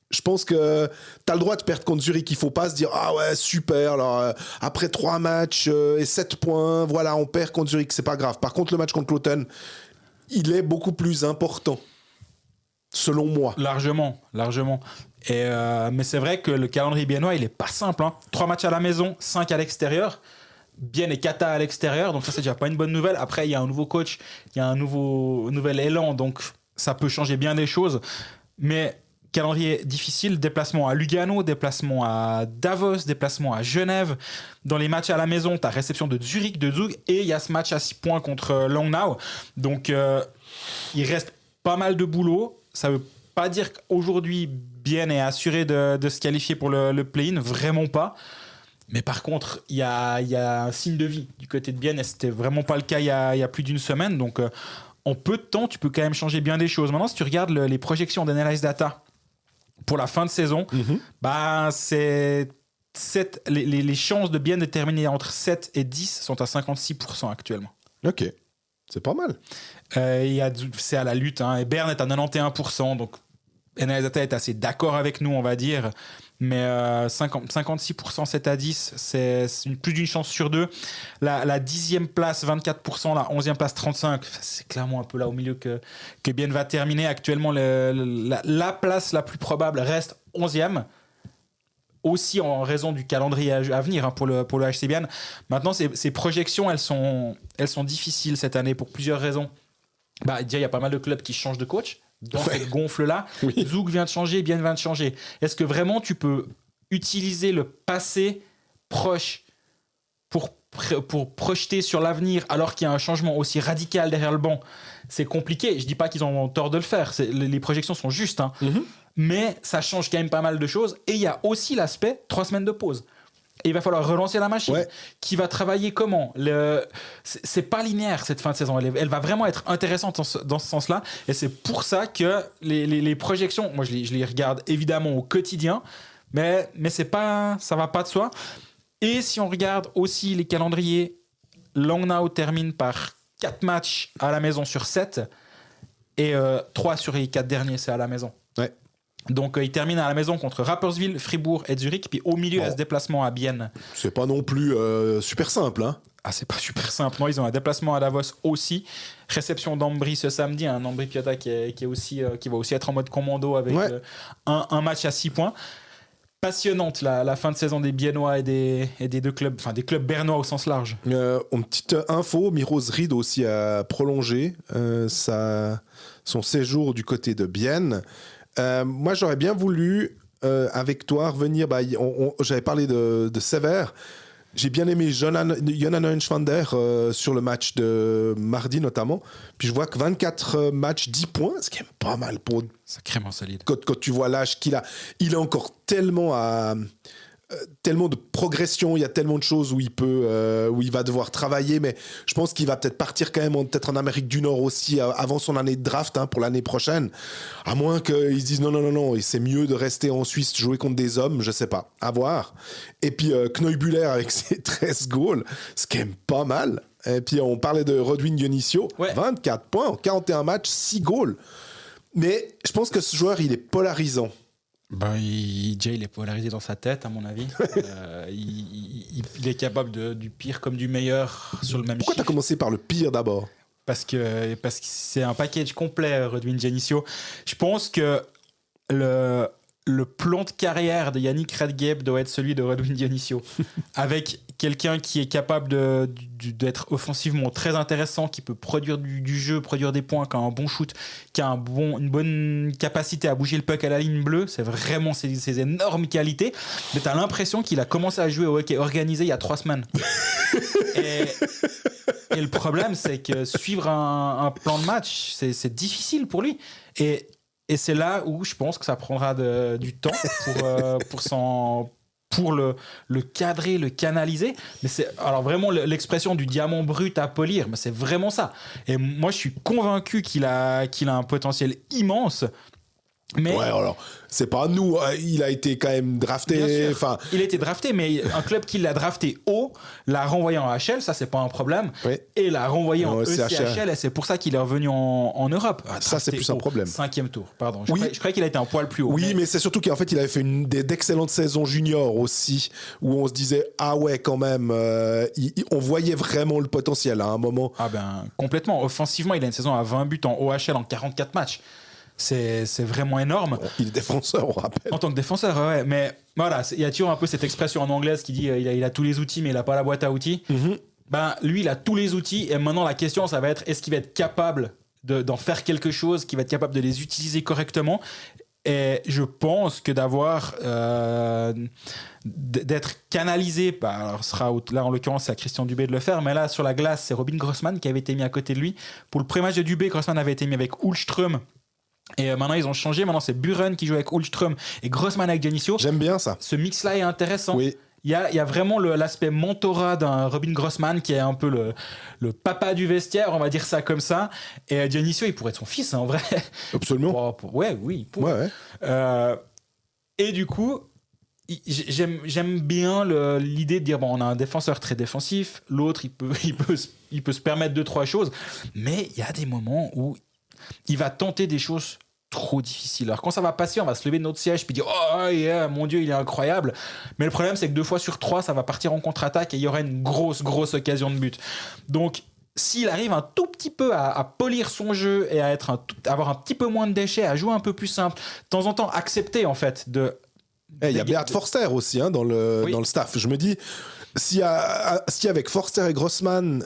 je pense que t'as le droit de perdre contre Zurich. Il faut pas se dire, ah ouais, super, alors après 3 matchs et 7 points, voilà, on perd contre Zurich, c'est pas grave. Par contre, le match contre Cloten, il est beaucoup plus important, selon moi. Largement. Mais c'est vrai que le calendrier biennois, il est pas simple. 3 matchs à la maison, 5 à l'extérieur. Bienne et Kata à l'extérieur, donc ça c'est déjà pas une bonne nouvelle. Après, il y a un nouveau coach, il y a un nouvel élan, donc ça peut changer bien des choses. Mais calendrier difficile, déplacement à Lugano, déplacement à Davos, déplacement à Genève. Dans les matchs à la maison, tu as réception de Zurich, de Zug, et il y a ce match à 6 points contre Langnau. Donc il reste pas mal de boulot. Ça veut pas dire qu'aujourd'hui Bienne est assuré de se qualifier pour le play-in, vraiment pas. Mais par contre, il y a un signe de vie du côté de Bienne, et c'était vraiment pas le cas il y a plus d'une semaine. Donc en peu de temps, tu peux quand même changer bien des choses. Maintenant, si tu regardes les projections d'Analyse Data pour la fin de saison, c'est les chances de Bienne de terminer entre 7 et 10 sont à 56% actuellement. Ok, c'est pas mal. C'est à la lutte, et Berne est à 91%, donc Analyse Data est assez d'accord avec nous, on va dire, mais 56% 7 à 10, c'est plus d'une chance sur 2. La 10e place 24%, la 11e place 35%, c'est clairement un peu là au milieu que Bienne va terminer. Actuellement, la place la plus probable reste 11e, aussi en raison du calendrier à venir pour le HC Bienne. Maintenant, ces projections, elles sont difficiles cette année pour plusieurs raisons. Déjà, il y a pas mal de clubs qui changent de coach dans cette gonfle-là. Oui. Zug vient de changer, Bienne vient de changer. Est-ce que vraiment tu peux utiliser le passé proche pour projeter sur l'avenir alors qu'il y a un changement aussi radical derrière le banc? C'est compliqué. Je dis pas qu'ils ont tort de le faire. Les projections sont justes. Mais ça change quand même pas mal de choses. Et il y a aussi l'aspect 3 semaines de pause. Et il va falloir relancer la machine. Qui va travailler comment? C'est pas linéaire cette fin de saison. Elle va vraiment être intéressante dans ce sens-là. Et c'est pour ça que les projections, moi je les regarde évidemment au quotidien, mais ça va pas de soi. Et si on regarde aussi les calendriers, Langnau termine par 4 matchs à la maison sur 7 et 3 sur les 4 derniers, c'est à la maison. Ouais. Donc il termine à la maison contre Rapperswil, Fribourg et Zurich, puis au milieu il y a ce déplacement à Bienne. C'est pas non plus super simple, hein. Ah, c'est pas super simple. Non, ils ont un déplacement à Davos aussi. Réception d'Ambry ce samedi, un Ambry Piotta qui va aussi être en mode commando avec un match à 6 points. Passionnante la fin de saison des Biennois et des deux clubs, enfin des clubs bernois au sens large. Une petite info, Miros Reed aussi a prolongé son séjour du côté de Bienne. Moi, j'aurais bien voulu, avec toi, revenir. J'avais parlé de Sévère. J'ai bien aimé Jonan Neuenschwander sur le match de mardi notamment. Puis je vois que 24 matchs, 10 points, c'est quand même pas mal pour... Sacrément solide. Quand tu vois l'âge qu'il a. Il a encore tellement de progression, il y a tellement de choses où il va devoir travailler, mais je pense qu'il va peut-être partir quand même peut-être en Amérique du Nord aussi avant son année de draft pour l'année prochaine, à moins qu'ils se disent non, et c'est mieux de rester en Suisse, jouer contre des hommes, je sais pas, à voir. Et puis Kneubuller avec ses 13 goals, c'est quand même pas mal. Et puis on parlait de Rodwin Dionisio, 24 points en 41 matchs, 6 goals. Mais je pense que ce joueur, il est polarisant. Il est polarisé dans sa tête, à mon avis. Il est capable du pire comme du meilleur sur le même Pourquoi tu as commencé par le pire d'abord ? Parce que c'est un package complet, Rodwin Dionisio. Je pense que le plan de carrière de Yannick Redgeb doit être celui de Rodwin Dionisio. Avec quelqu'un qui est capable d'être offensivement très intéressant, qui peut produire du jeu, produire des points, qui a un bon shoot, qui a une bonne capacité à bouger le puck à la ligne bleue. C'est vraiment ses énormes qualités. Mais tu as l'impression qu'il a commencé à jouer au hockey organisé il y a 3 semaines. Et le problème, c'est que suivre un plan de match, c'est difficile pour lui. Et c'est là où je pense que ça prendra du temps pour le cadrer, le canaliser. Mais c'est alors vraiment l'expression du diamant brut à polir, mais c'est vraiment ça. Et moi, je suis convaincu qu'il a un potentiel immense. Mais ouais, alors, c'est pas nous. Il a été quand même drafté. Il a été drafté, mais un club qui l'a drafté haut l'a renvoyé en HL, ça, c'est pas un problème. Oui. Et l'a renvoyé en ECHL, et c'est pour ça qu'il est revenu en Europe. Ça, c'est plus un problème. 5e tour, pardon. Je croyais qu'il a été un poil plus haut. Oui, mais c'est surtout qu'en fait, il avait fait d'excellentes saisons juniors aussi, où on se disait, ah ouais, quand même, on voyait vraiment le potentiel à un moment. Ah complètement. Offensivement, il a une saison à 20 buts en OHL en 44 matchs. C'est vraiment énorme. Il est défenseur, on rappelle. En tant que défenseur, ouais. Mais voilà, il y a toujours un peu cette expression en anglaise qui dit il a tous les outils, mais il n'a pas la boîte à outils. Mm-hmm. Lui, il a tous les outils. Et maintenant, la question, ça va être est-ce qu'il va être capable d'en faire quelque chose, qu'il va être capable de les utiliser correctement. Et je pense que d'être canalisé, alors là en l'occurrence c'est à Christian Dubé de le faire, mais là sur la glace c'est Robin Grossman qui avait été mis à côté de lui. Pour le pré-match de Dubé, Grossman avait été mis avec Ulström. Et maintenant ils ont changé, maintenant c'est Buren qui joue avec Ulström et Grossman avec Dionisio. J'aime bien ça. Ce mix-là est intéressant. Oui. Il y a vraiment l'aspect mentorat d'un Robin Grossman qui est un peu le papa du vestiaire, on va dire ça comme ça. Et Dionisio, il pourrait être son fils, en vrai. Absolument. Oui. Et du coup, j'aime bien l'idée de dire on a un défenseur très défensif, l'autre il peut se permettre 2-3 choses, mais il y a des moments où il va tenter des choses trop difficiles. Alors quand ça va passer, on va se lever de notre siège puis dire oh yeah, mon Dieu, il est incroyable. Mais le problème c'est que 2 fois sur 3 ça va partir en contre-attaque et il y aura une grosse occasion de but. Donc s'il arrive un tout petit peu à polir son jeu et à avoir un petit peu moins de déchets, à jouer un peu plus simple, de temps en temps accepter en fait de... Il y a Beat Forster aussi dans le staff. Je me dis, si avec Forster et Grossman,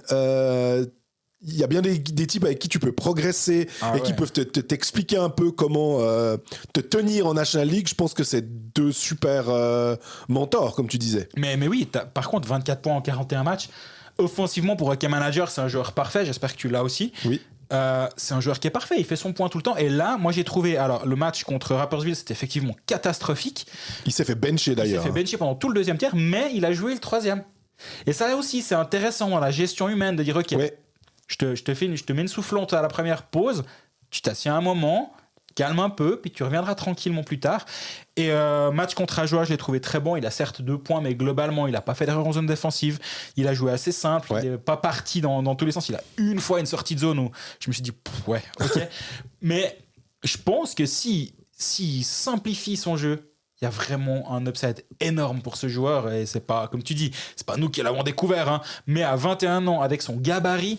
il y a bien des types avec qui tu peux progresser qui peuvent t'expliquer un peu comment te tenir en National League. Je pense que c'est 2 super mentors, comme tu disais. Mais oui, par contre, 24 points en 41 matchs. Offensivement, pour Hockey Manager, c'est un joueur parfait. J'espère que tu l'as aussi. Oui. C'est un joueur qui est parfait, il fait son point tout le temps. Et là, moi j'ai trouvé, alors le match contre Rapperswil, c'était effectivement catastrophique. Il s'est fait bencher d'ailleurs. Il s'est fait bencher pendant tout le 2e tiers, mais il a joué le 3e. Et ça aussi, c'est intéressant dans la gestion humaine de dire ok, je te mets une soufflante à la première pause, tu t'assieds un moment, calme un peu, puis tu reviendras tranquillement plus tard. Et match contre Ajoie, je l'ai trouvé très bon. Il a certes 2 points, mais globalement, il n'a pas fait d'erreur en zone défensive. Il a joué assez simple. Il n'est pas parti dans tous les sens. Il a une fois une sortie de zone où je me suis dit, ok. Mais je pense que si s'il simplifie son jeu, il y a vraiment un upside énorme pour ce joueur. Et c'est pas, comme tu dis, c'est pas nous qui l'avons découvert, hein, mais à 21 ans, avec son gabarit,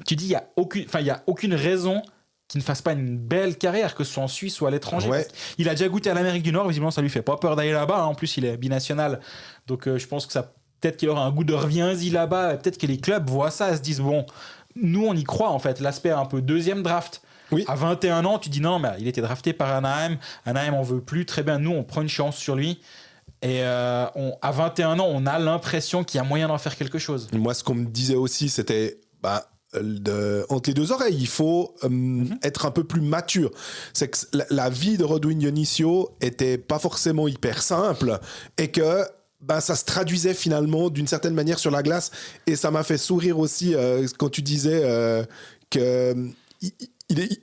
tu dis, il y a aucune raison qu'il ne fasse pas une belle carrière, que ce soit en Suisse ou à l'étranger. Ouais. Il a déjà goûté à l'Amérique du Nord, visiblement ça lui fait pas peur d'aller là-bas, hein. En plus il est binational, donc je pense que ça, peut-être qu'il aura un goût de reviens-y là-bas, et peut-être que les clubs voient ça et se disent bon, nous on y croit en fait, l'aspect un peu deuxième draft. Oui. À 21 ans tu dis non mais il était drafté par Anaheim on veut plus, très bien, nous on prend une chance sur lui. Et à 21 ans on a l'impression qu'il y a moyen d'en faire quelque chose. Moi, ce qu'on me disait aussi, c'était entre les deux oreilles, il faut être un peu plus mature. C'est que la vie de Rodwin Dionisio était pas forcément hyper simple et que ça se traduisait finalement d'une certaine manière sur la glace. Et ça m'a fait sourire aussi quand tu disais que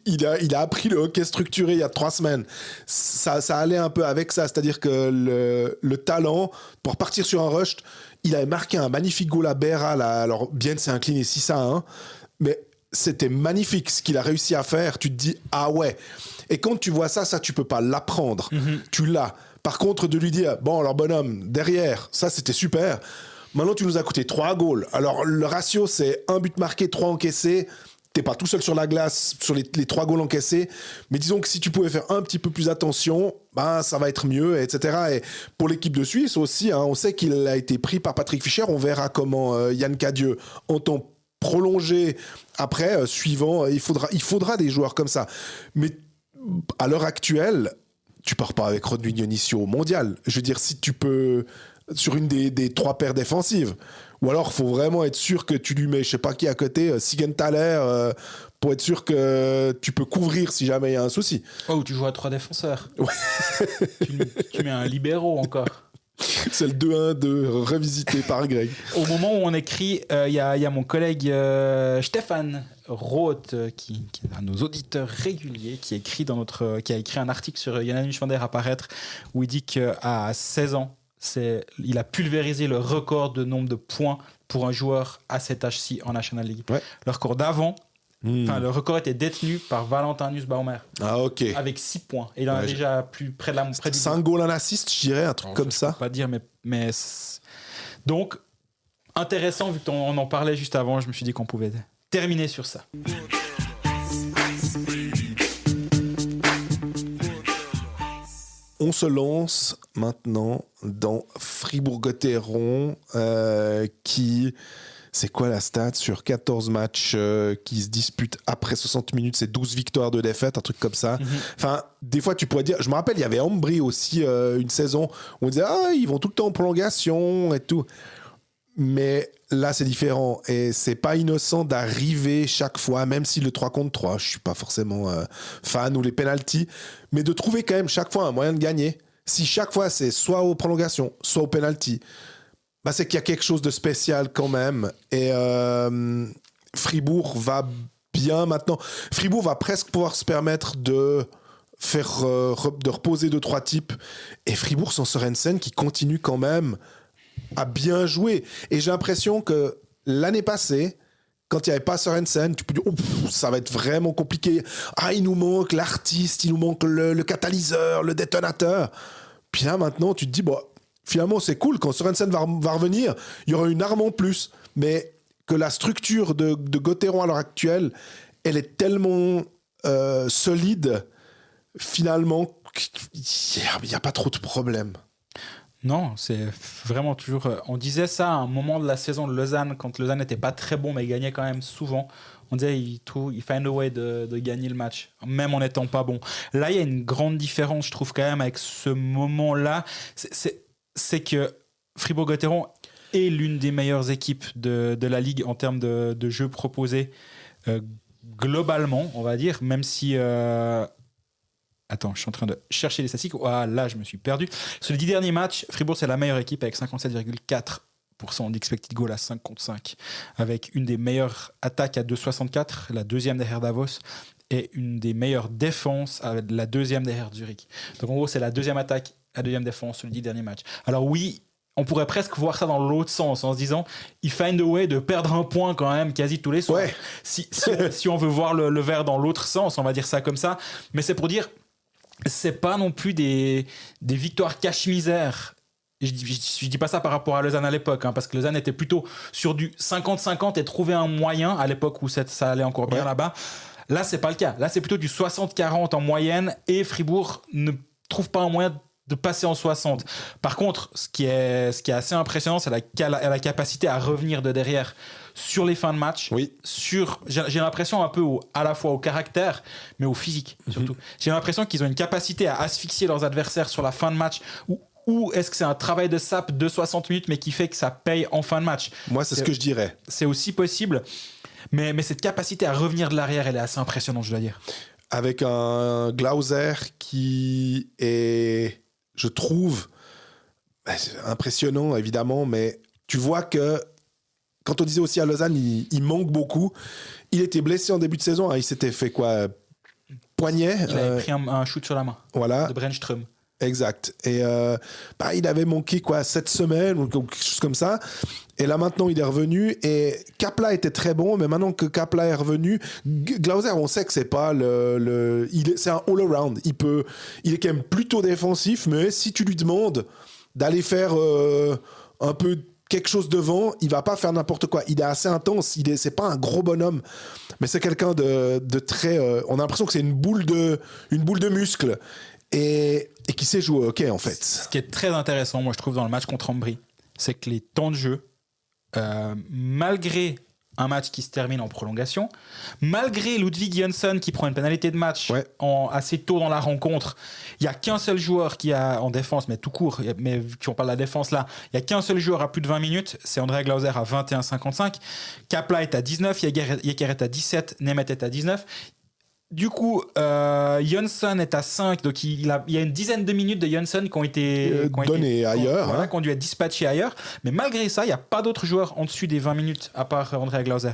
il a appris le hockey structuré il y a 3 semaines. Ça allait un peu avec ça, c'est-à-dire que le talent pour partir sur un rush, il avait marqué un magnifique goal à Berra là. Alors bien s'est incliné 6-1, mais c'était magnifique ce qu'il a réussi à faire. Tu te dis ah ouais. Et quand tu vois ça tu peux pas l'apprendre. Tu l'as. Par contre, de lui dire bon alors bonhomme derrière, ça c'était super. Maintenant tu nous as coûté 3 goals. Alors le ratio c'est 1 but marqué, 3 encaissés. T'es pas tout seul sur la glace sur les 3 goals encaissés, mais disons que si tu pouvais faire un petit peu plus attention, ça va être mieux, etc. Et pour l'équipe de Suisse aussi, hein, on sait qu'il a été pris par Patrick Fischer. On verra comment Yann Cadieux entend prolonger après, suivant. Il faudra des joueurs comme ça. Mais à l'heure actuelle, tu pars pas avec Rodney Dionisio au mondial. Je veux dire, si tu peux sur une des 3 paires défensives. Ou alors, il faut vraiment être sûr que tu lui mets, je sais pas qui à côté, Siegenthaler, pour être sûr que tu peux couvrir si jamais il y a un souci. Oh, ou tu joues à 3 défenseurs. Ouais. tu mets un libéro encore. C'est le 2-1-2 revisité par Greg. Au moment où on écrit, il y a mon collègue Stéphane Roth, qui est un de nos auditeurs réguliers, qui a écrit un article sur Jonas Nusvander à paraître, où il dit qu'à 16 ans, il a pulvérisé le record de nombre de points pour un joueur à cet âge-ci en National League. Ouais. Le record d'avant, le record était détenu par Valentin Nussbaumer. Ah, ok. Avec 6 points. Et il en a déjà près du 5 goals en assist, je dirais, un truc comme ça. Je peux pas dire, mais donc, intéressant, vu qu'on en parlait juste avant, je me suis dit qu'on pouvait terminer sur ça. On se lance maintenant dans Fribourg-Gotteron, qui... C'est quoi la stat sur 14 matchs qui se disputent après 60 minutes? C'est 12 victoires, 2 défaites, un truc comme ça. Enfin, des fois, tu pourrais dire... Je me rappelle, il y avait Ambry aussi, une saison où on disait « Ah, ils vont tout le temps en prolongation et tout. » Mais là, c'est différent. Et c'est pas innocent d'arriver chaque fois, même si le 3 contre 3, je suis pas forcément fan, ou les pénaltys, mais de trouver quand même chaque fois un moyen de gagner. Si chaque fois, c'est soit aux prolongations, soit aux pénaltys, c'est qu'il y a quelque chose de spécial quand même. Et Fribourg va bien maintenant. Fribourg va presque pouvoir se permettre de faire de reposer 2-3 types. Et Fribourg sans Sorensen qui continue quand même à bien jouer. Et j'ai l'impression que l'année passée, quand il n'y avait pas Sorensen, tu peux dire ça va être vraiment compliqué. Ah, il nous manque l'artiste, il nous manque le catalyseur, le détonateur. Puis là, maintenant, tu te dis, finalement, c'est cool. Quand Sorensen va revenir, il y aura une arme en plus. Mais que la structure de Gotteron à l'heure actuelle, elle est tellement solide, finalement, il n'y a pas trop de problèmes. Non, c'est vraiment toujours... On disait ça à un moment de la saison de Lausanne, quand Lausanne n'était pas très bon, mais il gagnait quand même souvent. On disait il find a way de gagner le match, même en n'étant pas bon. Là, il y a une grande différence, je trouve, quand même, avec ce moment-là. C'est que Fribourg-Gotteron est l'une des meilleures équipes de la Ligue en termes de jeux proposés globalement, on va dire, même si... Attends, je suis en train de chercher les statistiques. Ah, là, je me suis perdu. Sur les 10 derniers matchs, Fribourg, c'est la meilleure équipe avec 57,4% d'expected goal à 5 contre 5. Avec une des meilleures attaques à 2,64, la deuxième derrière Davos, et une des meilleures défenses, la deuxième derrière Zurich. Donc, en gros, c'est la deuxième attaque, la deuxième défense sur les 10 derniers matchs. Alors, oui, on pourrait presque voir ça dans l'autre sens, en se disant il find a way de perdre un point quand même quasi tous les soirs. Ouais. Si on veut voir le verre dans l'autre sens, on va dire ça comme ça. Mais c'est pour dire... c'est pas non plus des victoires cache-misère. Je dis pas ça par rapport à Lausanne à l'époque, parce que Lausanne était plutôt sur du 50-50 et trouver un moyen à l'époque où ça allait encore bien là-bas. Là, c'est pas le cas. Là, c'est plutôt du 60-40 en moyenne et Fribourg ne trouve pas un moyen de passer en 60. Par contre, ce qui est assez impressionnant, c'est la capacité à revenir de derrière sur les fins de match. Oui. J'ai l'impression un peu à la fois au caractère, mais au physique surtout. J'ai l'impression qu'ils ont une capacité à asphyxier leurs adversaires sur la fin de match ou est-ce que c'est un travail de sape de 60 minutes mais qui fait que ça paye en fin de match? Moi, c'est ce que je dirais. C'est aussi possible. Mais cette capacité à revenir de l'arrière, elle est assez impressionnante, je dois dire. Avec un Glauser qui est, je trouve, impressionnant évidemment, mais tu vois que quand on disait aussi à Lausanne, il manque beaucoup. Il était blessé en début de saison, il s'était fait quoi, poignet. Il avait pris un shoot sur la main de Brenström. Exact. Et il avait manqué 7 semaines ou quelque chose comme ça. Et là maintenant il est revenu et Kapla était très bon, mais maintenant que Kapla est revenu, Glauser, on sait que c'est pas c'est un all-around. Il est quand même plutôt défensif, mais si tu lui demandes d'aller faire un peu quelque chose devant, il va pas faire n'importe quoi. Il est assez intense. C'est pas un gros bonhomme, mais c'est quelqu'un de très. On a l'impression que c'est une boule de muscles. Et qui sait jouer au hockey en fait. Ce qui est très intéressant, moi je trouve, dans le match contre Ambry, c'est que les temps de jeu, malgré un match qui se termine en prolongation, malgré Ludwig Jönsson qui prend une pénalité de match assez tôt dans la rencontre, il n'y a qu'un seul joueur qui a en défense, mais tout court, mais vu qu'on parle de la défense là, il n'y a qu'un seul joueur à plus de 20 minutes, c'est André Glauser à 21,55, Kapla est à 19, Jäger est à 17, Nemeth est à 19. Du coup, Jönsson est à 5, donc il y a une dizaine de minutes de Jönsson qui ont été données ailleurs. Qui ont dû être dispatchés ailleurs. Mais malgré ça, il n'y a pas d'autres joueurs en dessus des 20 minutes, à part André Glauser.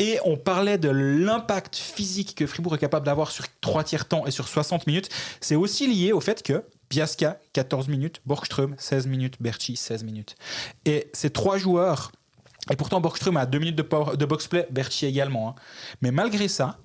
Et on parlait de l'impact physique que Fribourg est capable d'avoir sur 3 tiers-temps et sur 60 minutes. C'est aussi lié au fait que Biasca, 14 minutes, Borgström, 16 minutes, Berchi, 16 minutes. Et ces 3 joueurs, et pourtant Borgström a 2 minutes de box-play, Berchi également. Mais malgré ça,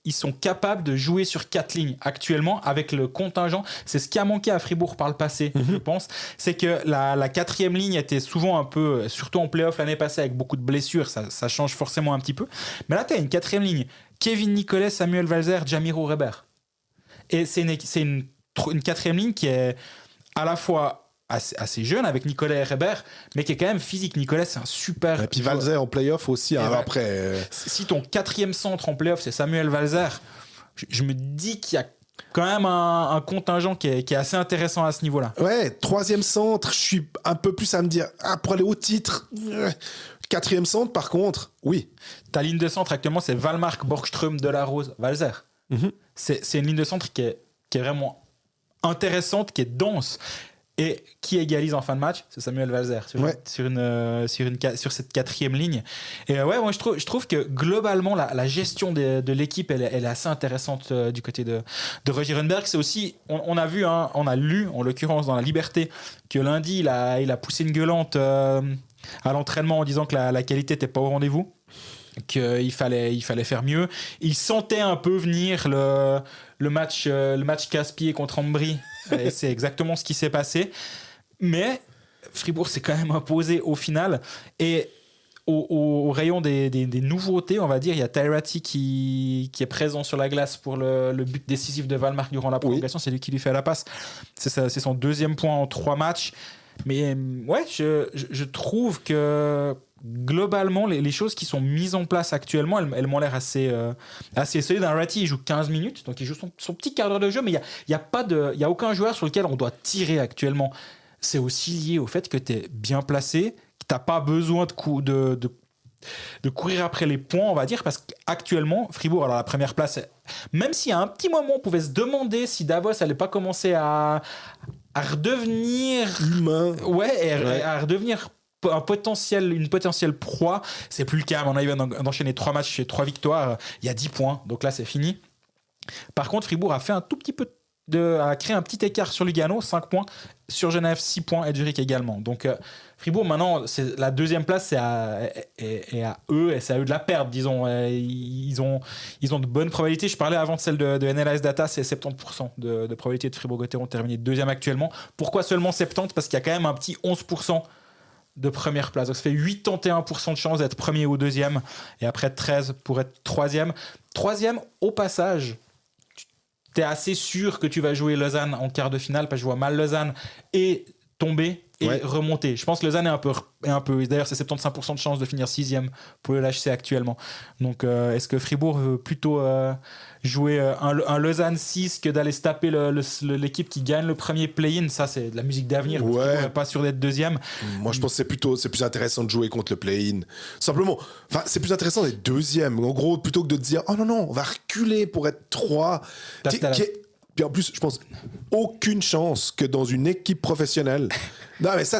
ils sont capables de jouer sur 4 lignes actuellement avec le contingent. C'est ce qui a manqué à Fribourg par le passé, je pense. C'est que la 4e ligne était souvent un peu, surtout en play-off l'année passée avec beaucoup de blessures, ça change forcément un petit peu. Mais là, tu as une 4e ligne. Kevin Nicolet, Samuel Walser, Jamiro Reber. Et c'est une 4e ligne qui est à la fois assez jeune avec Nicolas et Reber, mais qui est quand même physique. Nicolas, c'est un super. Et puis Walser en play-off aussi. Après. Si ton 4e centre en play-off, c'est Samuel Walser, je me dis qu'il y a quand même un contingent qui est assez intéressant à ce niveau-là. Ouais, 3e centre, je suis un peu plus à me dire, pour aller au titre. 4e centre, par contre, oui. Ta ligne de centre actuellement, c'est Wallmark, Borgström, Delarose, Walser. C'est une ligne de centre qui est vraiment intéressante, qui est dense. Et qui égalise en fin de match, c'est Samuel Walser sur cette 4e ligne. Et moi je trouve que globalement la gestion de l'équipe elle est assez intéressante du côté de Roger Rönnberg. C'est aussi, on a vu, on a lu en l'occurrence dans La Liberté que lundi il a poussé une gueulante à l'entraînement en disant que la qualité n'était pas au rendez-vous, qu'il fallait faire mieux. Il sentait un peu venir le match casse-pied contre Ambry. Et c'est exactement ce qui s'est passé. Mais Fribourg s'est quand même imposé au final. Et au rayon des nouveautés, on va dire, il y a Tairati qui est présent sur la glace pour le but décisif de Wallmark durant la prolongation. C'est lui qui lui fait la passe. C'est son 2e point en 3 matchs. Mais je trouve que globalement, les choses qui sont mises en place actuellement, elles m'ont l'air assez solides. Tairati, il joue 15 minutes, donc il joue son petit quart d'heure de jeu, mais il y a aucun joueur sur lequel on doit tirer actuellement. C'est aussi lié au fait que tu es bien placé, que tu n'as pas besoin de courir après les points, on va dire, parce qu'actuellement, Fribourg, alors la première place, même s'il y a un petit moment, on pouvait se demander si Davos n'allait pas commencer à redevenir humain, à redevenir une potentielle proie. C'est plus le cas. On arrive d'enchaîner 3 matchs et 3 victoires. Il y a 10 points, donc là c'est fini. Par contre, Fribourg a fait un tout petit peu a créé un petit écart sur Lugano, 5 points, sur Genève 6 points et Zurich également. Donc Fribourg maintenant, la deuxième place est à eux et c'est à eux de la perdre, disons. Ils ont de bonnes probabilités. Je parlais avant de celle de NLS Data, c'est 70% de probabilité de Fribourg-Gotteron terminer deuxième actuellement. Pourquoi seulement 70 ? Parce qu'il y a quand même un petit 11% de première place. Donc ça fait 81% de chance d'être premier ou deuxième et après 13 pour être troisième. Troisième, au passage, tu es assez sûr que tu vas jouer Lausanne en quart de finale, parce que je vois mal Lausanne et tomber et remonter. Je pense que Lausanne est un peu d'ailleurs, c'est 75% de chance de finir 6e pour le LHC actuellement. Donc, est-ce que Fribourg veut plutôt jouer un Lausanne 6 que d'aller se taper l'équipe qui gagne le premier play-in ? Ça, c'est de la musique d'avenir. Ouais. Pas sûr d'être deuxième. Moi, je pense que c'est plus intéressant de jouer contre le play-in. Simplement, c'est plus intéressant d'être deuxième. En gros, plutôt que de te dire, oh non, on va reculer pour être 3. Puis en plus, je pense, aucune chance que dans une équipe professionnelle. Non, mais ça,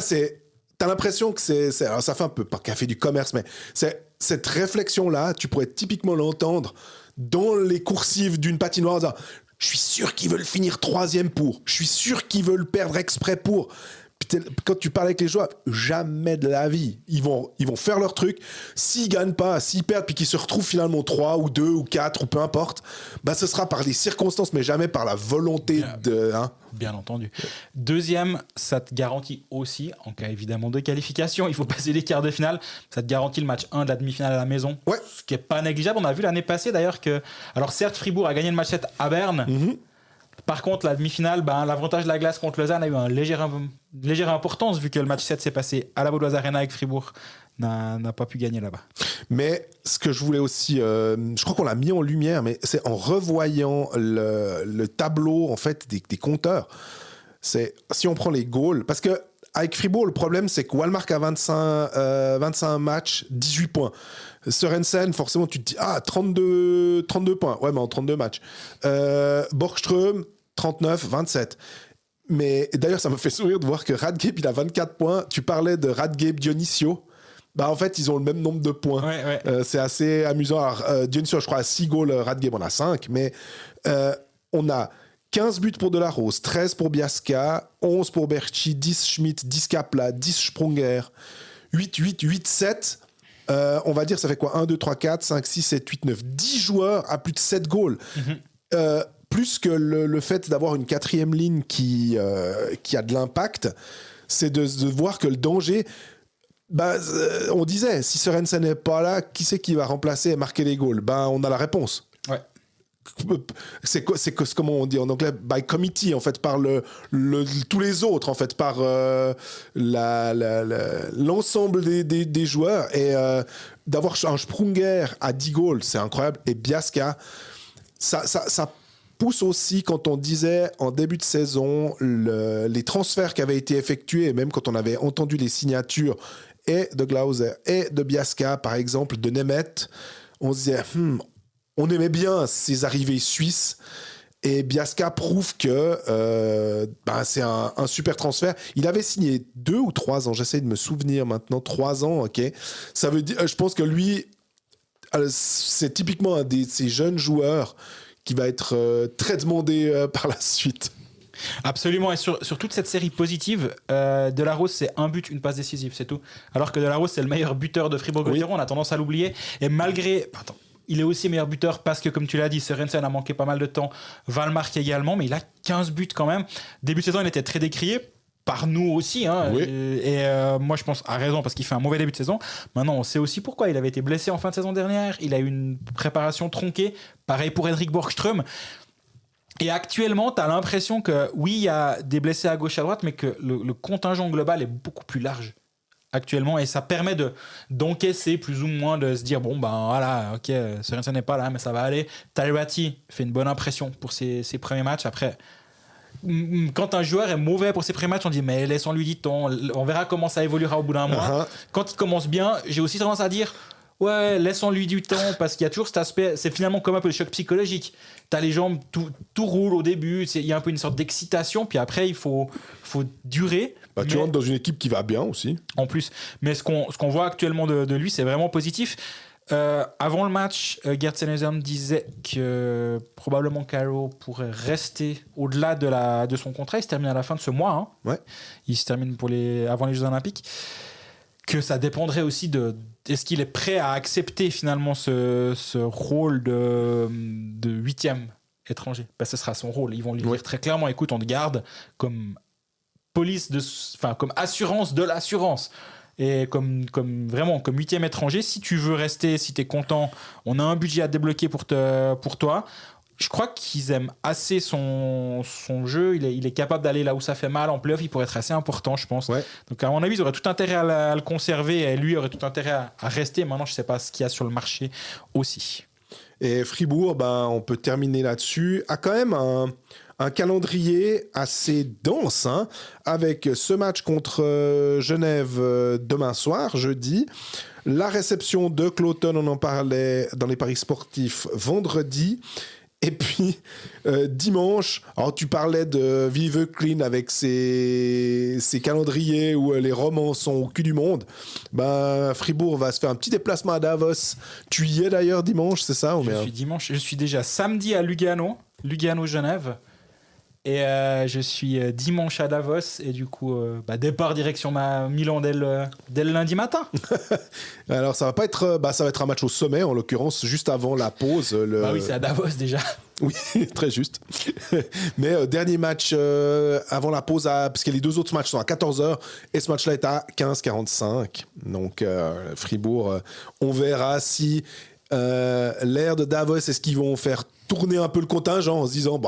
t'as l'impression que alors ça fait un peu pas café du commerce, mais cette réflexion-là, tu pourrais typiquement l'entendre dans les coursives d'une patinoire en disant, je suis sûr qu'ils veulent finir 3e pour. Je suis sûr qu'ils veulent perdre exprès pour. Puis quand tu parles avec les joueurs, jamais de la vie. Ils vont faire leur truc. S'ils gagnent pas, s'ils perdent, puis qu'ils se retrouvent finalement 3 ou 2 ou 4 ou peu importe, ce sera par des circonstances, mais jamais par la volonté de... Hein. Bien entendu. Deuxième, ça te garantit aussi, en cas évidemment de qualification, il faut passer les quarts de finale, ça te garantit le match 1 de la demi-finale à la maison, ce qui n'est pas négligeable. On a vu l'année passée d'ailleurs que... Alors certes, Fribourg a gagné le match 7 à Berne, Par contre, la demi-finale, l'avantage de la glace contre Lausanne a eu une légère importance vu que le match 7 s'est passé à la Vaudoise Arena et que Fribourg n'a pas pu gagner là-bas. Mais ce que je voulais aussi, je crois qu'on l'a mis en lumière, mais c'est en revoyant le tableau en fait des compteurs. C'est si on prend les goals, parce que avec Fribourg, le problème c'est que Walmark a 25 matchs, 18 points. Sørensen, forcément, tu te dis 32 points. Ouais, mais en 32 matchs. Borgström, 39, 27. Mais d'ailleurs, ça me fait sourire de voir que Radgeb, il a 24 points. Tu parlais de Radgeb Dionisio. En fait, ils ont le même nombre de points. Ouais. C'est assez amusant. Alors, Dionisio, je crois, a 6 goals. Radgeb en a 5. Mais on a 15 buts pour Delarose, 13 pour Biasca, 11 pour Berchi, 10 Schmidt, 10 Kapla, 10 Sprunger, 8, 7. On va dire, ça fait quoi 1, 2, 3, 4, 5, 6, 7, 8, 9. 10 joueurs à plus de 7 goals. Plus que le fait d'avoir une quatrième ligne qui a de l'impact, c'est de voir que le danger... on disait, si Sørensen n'est pas là, qui c'est qui va remplacer et marquer les goals ? On a la réponse. Ouais. C'est comment on dit en anglais, by committee, en fait, par tous les autres, en fait, par l'ensemble des joueurs. Et d'avoir un Sprunger à 10 goals, c'est incroyable. Et Biasca, ça pousse aussi, quand on disait en début de saison les transferts qui avaient été effectués, et même quand on avait entendu les signatures et de Glauser et de Biasca, par exemple, de Nemeth, on se disait on aimait bien ces arrivées suisses, et Biasca prouve que c'est un super transfert. Il avait signé 2 ou 3 ans, j'essaie de me souvenir maintenant, 3 ans, ok. Ça veut dire, je pense que lui, c'est typiquement un de ces jeunes joueurs qui va être très demandé par la suite. Absolument, et sur toute cette série positive, Delarose c'est un but, une passe décisive, c'est tout. Alors que Delarose c'est le meilleur buteur de Fribourg-Gotteron, on a tendance à l'oublier. Et malgré... il est aussi meilleur buteur parce que, comme tu l'as dit, Sørensen a manqué pas mal de temps, Walmark également, mais il a 15 buts quand même. Début de saison, il était très décrié, par nous aussi, Oui. Et moi je pense à raison, parce qu'il fait un mauvais début de saison. Maintenant on sait aussi pourquoi, il avait été blessé en fin de saison dernière, il a eu une préparation tronquée, pareil pour Henrik Borgström, et actuellement tu as l'impression que oui, il y a des blessés à gauche à droite, mais que le contingent global est beaucoup plus large actuellement, et ça permet d'encaisser plus ou moins, de se dire voilà, ok, Sørensen n'est pas là, mais ça va aller. Talirati fait une bonne impression pour ses premiers matchs. Après, quand un joueur est mauvais pour ses premiers matchs, on dit mais laissons-lui du temps, on verra comment ça évoluera au bout d'un mois. Quand il commence bien, j'ai aussi tendance à dire ouais, laissons-lui du temps, parce qu'il y a toujours cet aspect, c'est finalement comme un peu le choc psychologique. T'as les jambes, tout roule au début, il y a un peu une sorte d'excitation, puis après il faut durer. Tu rentres dans une équipe qui va bien aussi. En plus, mais ce qu'on voit actuellement de lui, c'est vraiment positif. Avant le match, Gerd Senezan disait que probablement Caro pourrait rester au-delà de son contrat. Il se termine à la fin de ce mois. Hein. Ouais. Il se termine avant les Jeux Olympiques. Que ça dépendrait aussi est-ce qu'il est prêt à accepter finalement ce rôle de 8e étranger. Ce sera son rôle. Ils vont lui dire très clairement, écoute, on te garde comme comme assurance de l'assurance. Et comme 8e étranger, si tu veux rester, si tu es content, on a un budget à débloquer pour toi. Je crois qu'ils aiment assez son jeu. Il est capable d'aller là où ça fait mal en play-off. Il pourrait être assez important, je pense. Ouais. Donc, à mon avis, ils auraient tout intérêt à le conserver et lui aurait tout intérêt à rester. Maintenant, je ne sais pas ce qu'il y a sur le marché aussi. Et Fribourg, on peut terminer là-dessus, a quand même un calendrier assez dense, hein, avec ce match contre Genève demain soir, jeudi. La réception de Cloton, on en parlait dans les paris sportifs, vendredi. Et puis, dimanche, alors tu parlais de Vive Clean avec ses calendriers où les romans sont au cul du monde. Fribourg va se faire un petit déplacement à Davos. Tu y es d'ailleurs dimanche, c'est ça? Je suis déjà samedi à Lugano-Genève. Et je suis dimanche à Davos et du coup départ direction Milan dès le lundi matin. Alors ça va pas être ça va être un match au sommet en l'occurrence juste avant la pause. Oui, c'est à Davos déjà. Oui, très juste. Mais dernier match avant la pause parce que les deux autres matchs sont à 14h et ce match-là est à 15h45. Donc Fribourg, on verra si l'air de Davos, est-ce qu'ils vont faire tourner un peu le contingent en se disant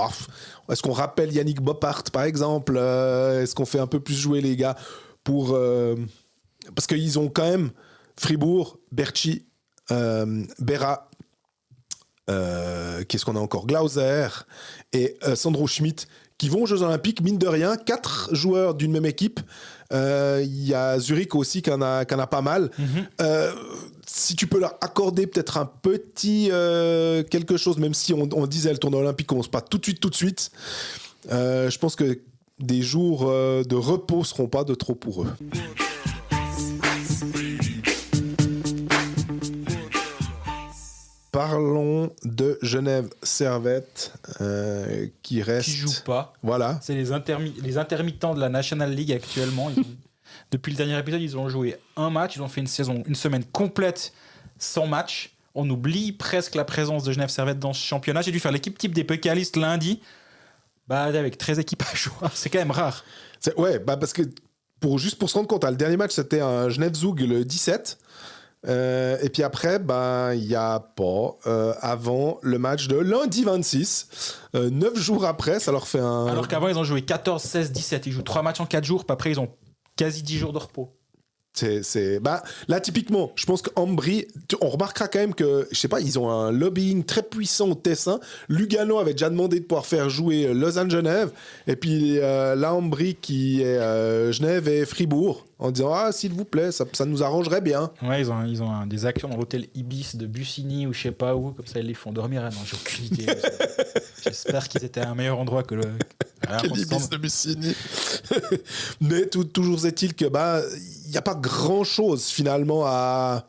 est-ce qu'on rappelle Yannick Boppart par exemple, est-ce qu'on fait un peu plus jouer les gars parce qu'ils ont quand même Fribourg, Berchi, Berra, qu'est-ce qu'on a encore, Glauser et Sandro Schmidt qui vont aux Jeux Olympiques, mine de rien, 4 joueurs d'une même équipe. Il y a Zurich aussi qui en a pas mal. Si tu peux leur accorder peut-être un petit quelque chose, même si on disait le tournoi olympique commence pas tout de suite, je pense que des jours de repos seront pas de trop pour eux. Parlons de Genève Servette qui reste. Qui joue pas. Voilà. C'est les intermittents de la National League actuellement. Depuis le dernier épisode, ils ont joué un match. Ils ont fait une semaine complète sans match. On oublie presque la présence de Genève Servette dans ce championnat. J'ai dû faire l'équipe type des Pécalistes lundi. Avec 13 équipes à jouer. C'est quand même rare. Parce que pour se rendre compte, le dernier match, c'était un Genève Zug le 17. Et puis après, il n'y a pas avant le match de lundi 26. 9 jours après, ça leur fait un... Alors qu'avant, ils ont joué 14, 16, 17. Ils jouent 3 matchs en 4 jours. Puis après, ils ont quasi 10 jours de repos. Là, typiquement, je pense qu'Ambry, on remarquera quand même que, je sais pas, ils ont un lobbying très puissant au Tessin. Lugano avait déjà demandé de pouvoir faire jouer Lausanne-Genève. Et puis là, Ambry qui est Genève et Fribourg, en disant s'il vous plaît, ça nous arrangerait bien. Ouais, ils ont des actions dans l'hôtel Ibis de Bussigny ou je sais pas où, comme ça ils les font dormir. Non, j'ai aucune idée. J'espère qu'ils étaient à un meilleur endroit que le. L'Ibis de Bussigny. Mais toujours est-il que il n'y a pas grand-chose finalement à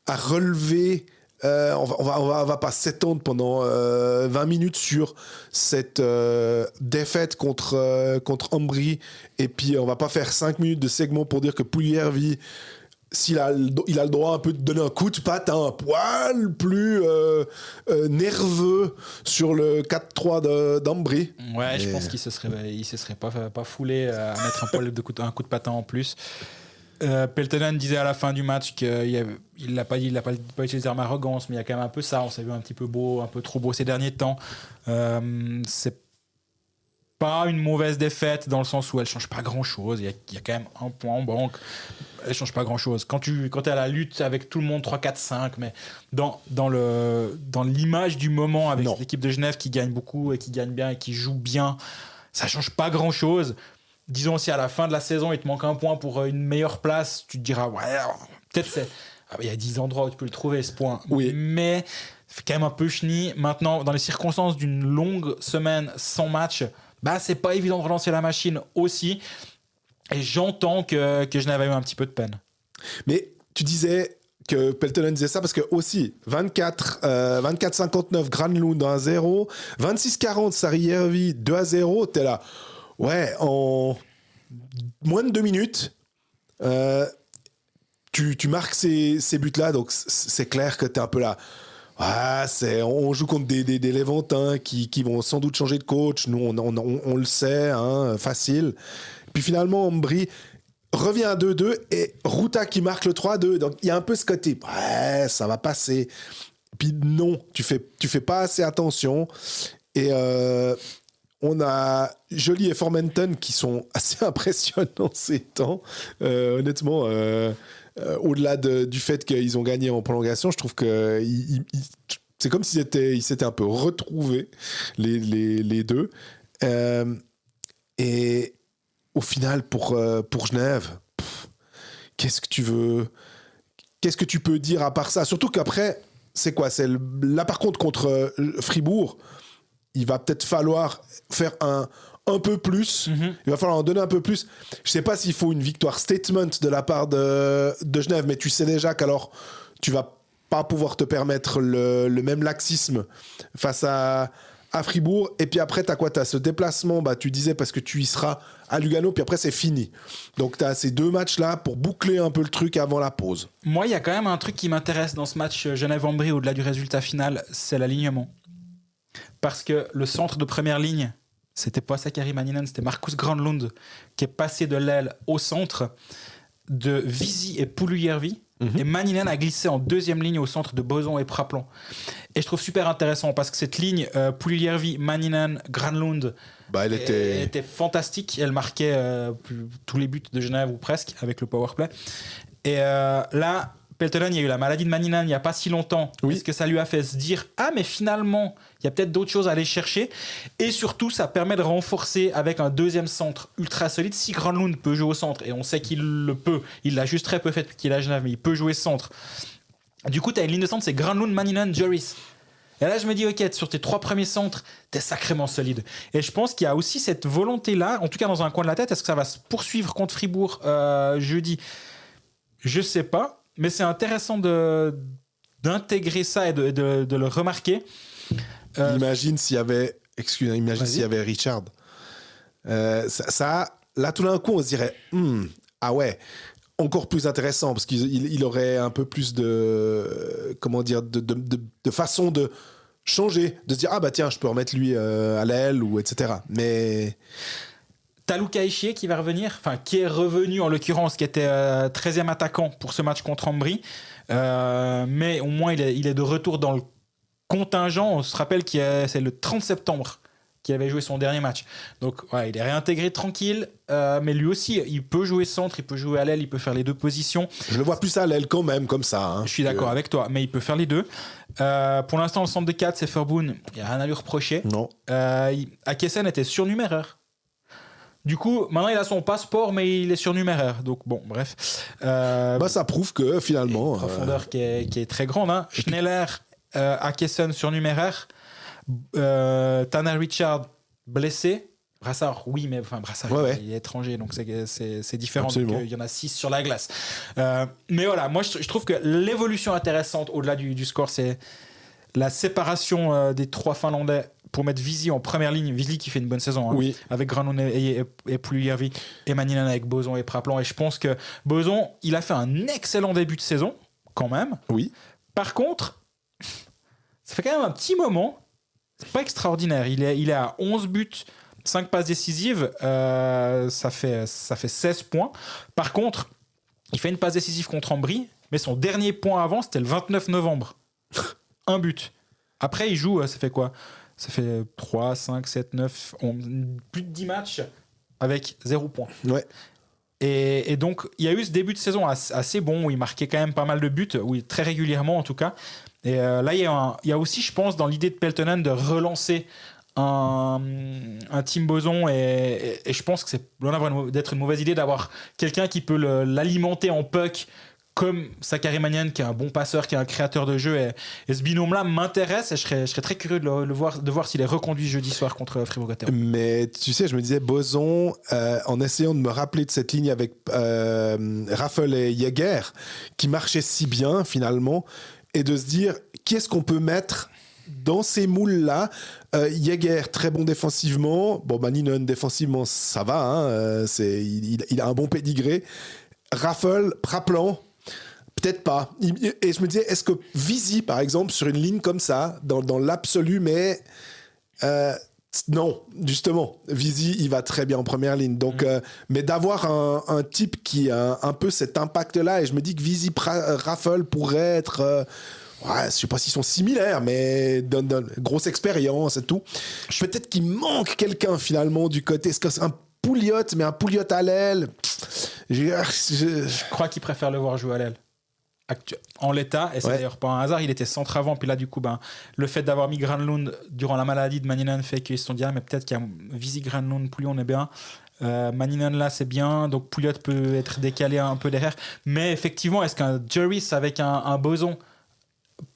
relever. On va pas s'étendre pendant 20 minutes sur cette défaite contre Ambry, et puis on va pas faire 5 minutes de segment pour dire que Pugliarvi, il a le droit un peu de donner un coup de patte, un poil plus nerveux sur le 4-3 d'Ambry. Ouais, je pense qu'il se serait pas foulé à mettre un coup de patin en plus. Peltonen disait à la fin du match qu'il n'a pas utilisé le terme arrogance, mais il y a quand même un peu ça. On s'est vu un petit peu beau, un peu trop beau ces derniers temps. C'est pas une mauvaise défaite dans le sens où elle change pas grand chose. Il y a quand même un point en banque. Elle change pas grand chose. Quand tu es à la lutte avec tout le monde 3, 4, 5, mais dans l'image du moment avec cette équipe de Genève qui gagne beaucoup et qui gagne bien et qui joue bien, ça change pas grand chose. Disons si à la fin de la saison il te manque un point pour une meilleure place, tu te diras peut-être il y a 10 endroits où tu peux le trouver ce point. Oui. Mais c'est quand même un peu chenille. Maintenant, dans les circonstances d'une longue semaine sans match, c'est pas évident de relancer la machine aussi. Et j'entends que Genève a eu un petit peu de peine. Mais tu disais que Peltonen disait ça parce que aussi 24-59 Granlund 1-0, 26-40 Sarijärvi 2-0. T'es là, ouais, en moins de 2 minutes, tu marques ces buts-là, donc c'est clair que t'es un peu là. Ah, on joue contre des Léventins qui vont sans doute changer de coach. Nous, on le sait, hein, facile. Puis finalement, Ambry revient à 2-2 et Ruta qui marque le 3-2. Donc, il y a un peu ce côté. Ouais, ça va passer. Puis non, tu fais pas assez attention. Et on a Joly et Formenton qui sont assez impressionnants ces temps. Honnêtement, au-delà du fait qu'ils ont gagné en prolongation, je trouve que c'est comme s'ils s'étaient un peu retrouvés, les deux. Et au final, pour Genève, qu'est-ce que tu peux dire à part ça? Surtout qu'après, c'est quoi? Là, par contre, contre Fribourg, il va peut-être falloir faire un peu plus. Mm-hmm. Il va falloir en donner un peu plus. Je ne sais pas s'il faut une victoire statement de la part de Genève, mais tu sais déjà qu'alors, tu ne vas pas pouvoir te permettre le même laxisme face à Fribourg. Et puis après, tu as quoi? Tu as ce déplacement, tu disais, parce que tu y seras à Lugano, puis après, c'est fini. Donc, tu as ces 2 matchs-là pour boucler un peu le truc avant la pause. Moi, il y a quand même un truc qui m'intéresse dans ce match Genève-Ambry, au-delà du résultat final, c'est l'alignement. Parce que le centre de première ligne, c'était pas Sakari Manninen, c'était Markus Granlund qui est passé de l'aile au centre de Visi et Pulujärvi. Mm-hmm. Et Manninen a glissé en deuxième ligne au centre de Boson et Praplan. Et je trouve super intéressant parce que cette ligne Pulujärvi, Manninen, Granlund elle était fantastique. Elle marquait tous les buts de Genève ou presque avec le powerplay. Et là, Peltonen, il y a eu la maladie de Manninen il n'y a pas si longtemps. Oui. Est-ce que ça lui a fait se dire « Ah, mais finalement, il y a peut-être d'autres choses à aller chercher ?» Et surtout, ça permet de renforcer avec un deuxième centre ultra solide. Si Granlund peut jouer au centre, et on sait qu'il le peut, il l'a juste très peu fait depuis qu'il est à Genève, mais il peut jouer centre. Du coup, tu as une ligne de centre, c'est Granlund, Manninen, Joris. Et là, je me dis, ok, sur tes 3 premiers centres, t'es sacrément solide. Et je pense qu'il y a aussi cette volonté-là, en tout cas dans un coin de la tête. Est-ce que ça va se poursuivre contre Fribourg jeudi? Je sais pas. Mais c'est intéressant d'intégrer ça et de le remarquer. Imagine s'il y avait Richard. Ça, là, tout d'un coup, on se dirait, ah ouais, encore plus intéressant, parce qu'il aurait un peu plus de façon de changer, de se dire, ah bah tiens, je peux remettre lui à l'aile, ou etc. Mais... T'as Luca Ischier qui va revenir, qui est revenu en l'occurrence, qui était 13e attaquant pour ce match contre Ambry. Mais au moins, il est de retour dans le contingent. On se rappelle c'est le 30 septembre qu'il avait joué son dernier match. Donc, il est réintégré tranquille. Mais lui aussi, il peut jouer centre, il peut jouer à l'aile, il peut faire les 2 positions. Je le vois plus à l'aile quand même, comme ça. Hein, je suis d'accord avec toi, mais il peut faire les 2. Pour l'instant, le centre de 4, c'est Verboen. Il n'y a rien à lui reprocher. Non. Akessen était surnuméraire. Du coup, maintenant, il a son passeport, mais il est surnuméraire. Donc, bon, bref. Ça prouve que, finalement... Une profondeur qui est très grande. Hein. Schneller, Akessen, surnuméraire. Tanner Richard, blessé. Brassard, oui, mais Brassard, il est étranger, donc c'est différent. Il y en a 6 sur la glace. Mais voilà, moi, je trouve que l'évolution intéressante, au-delà du score, c'est la séparation des 3 Finlandais pour mettre Visi en première ligne. Visi qui fait une bonne saison, hein, oui. Avec Granlund et Pulujärvi, et Manninen avec Boson et Praplan. Et je pense que Boson, il a fait un excellent début de saison, quand même. Oui. Par contre, ça fait quand même un petit moment. C'est pas extraordinaire. Il est à 11 buts, 5 passes décisives. Ça fait 16 points. Par contre, il fait une passe décisive contre Ambry, mais son dernier point avant, c'était le 29 novembre. 1 but. Après, il joue, ça fait quoi? Ça fait 3, 5, 7, 9, plus de 10 matchs avec 0 points. Ouais. Et donc, il y a eu ce début de saison assez bon où il marquait quand même pas mal de buts, très régulièrement en tout cas. Et là, il y a aussi, je pense, dans l'idée de Peltonen de relancer un Team Boson. Et je pense que c'est loin d'être une mauvaise idée d'avoir quelqu'un qui peut l'alimenter en puck comme Sakari Mannion, qui est un bon passeur, qui est un créateur de jeu. Et ce binôme-là m'intéresse et je serais très curieux de voir s'il est reconduit jeudi soir contre Fribourg-Gotteron. Mais tu sais, je me disais, Boson, en essayant de me rappeler de cette ligne avec Raffel et Jäger, qui marchait si bien finalement, et de se dire, qu'est-ce qu'on peut mettre dans ces moules-là? Jäger, très bon défensivement. Bon, Mannion, défensivement, ça va. Hein, il a un bon pédigré. Raffel, Praplan, peut-être pas. Et je me disais, est-ce que Visi, par exemple, sur une ligne comme ça, dans l'absolu, mais non, justement, Visi, il va très bien en première ligne. Donc, mais d'avoir un type qui a un peu cet impact-là, et je me dis que Visi, Raffel pourrait être... je sais pas s'ils sont similaires, mais donne grosse expérience et tout. Peut-être qu'il manque quelqu'un finalement du côté. Est-ce que c'est un Pouliot, mais un Pouliot à l'aile? Je crois qu'il préfère le voir jouer à l'aile. En l'état, et c'est d'ailleurs pas un hasard, il était centre avant, puis là du coup le fait d'avoir mis Granlund durant la maladie de Mannion fait qu'ils se sont dit mais peut-être qu'il y a Visi, Granlund, Pouliot, on est bien. Mannion là c'est bien, donc Pouliot peut être décalé un peu derrière, mais effectivement est-ce qu'un Juris avec un Boson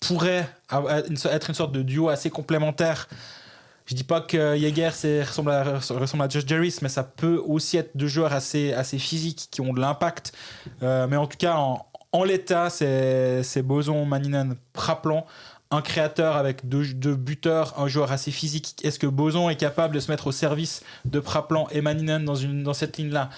pourrait être une sorte de duo assez complémentaire? Je dis pas que Jäger ressemble à Josh Jarvis, mais ça peut aussi être deux joueurs assez physiques qui ont de l'impact. Mais en tout cas, en l'état, c'est Boson, Mannion, Praplan, un créateur avec deux buteurs, un joueur assez physique. Est-ce que Boson est capable de se mettre au service de Praplan et Mannion dans cette ligne-là?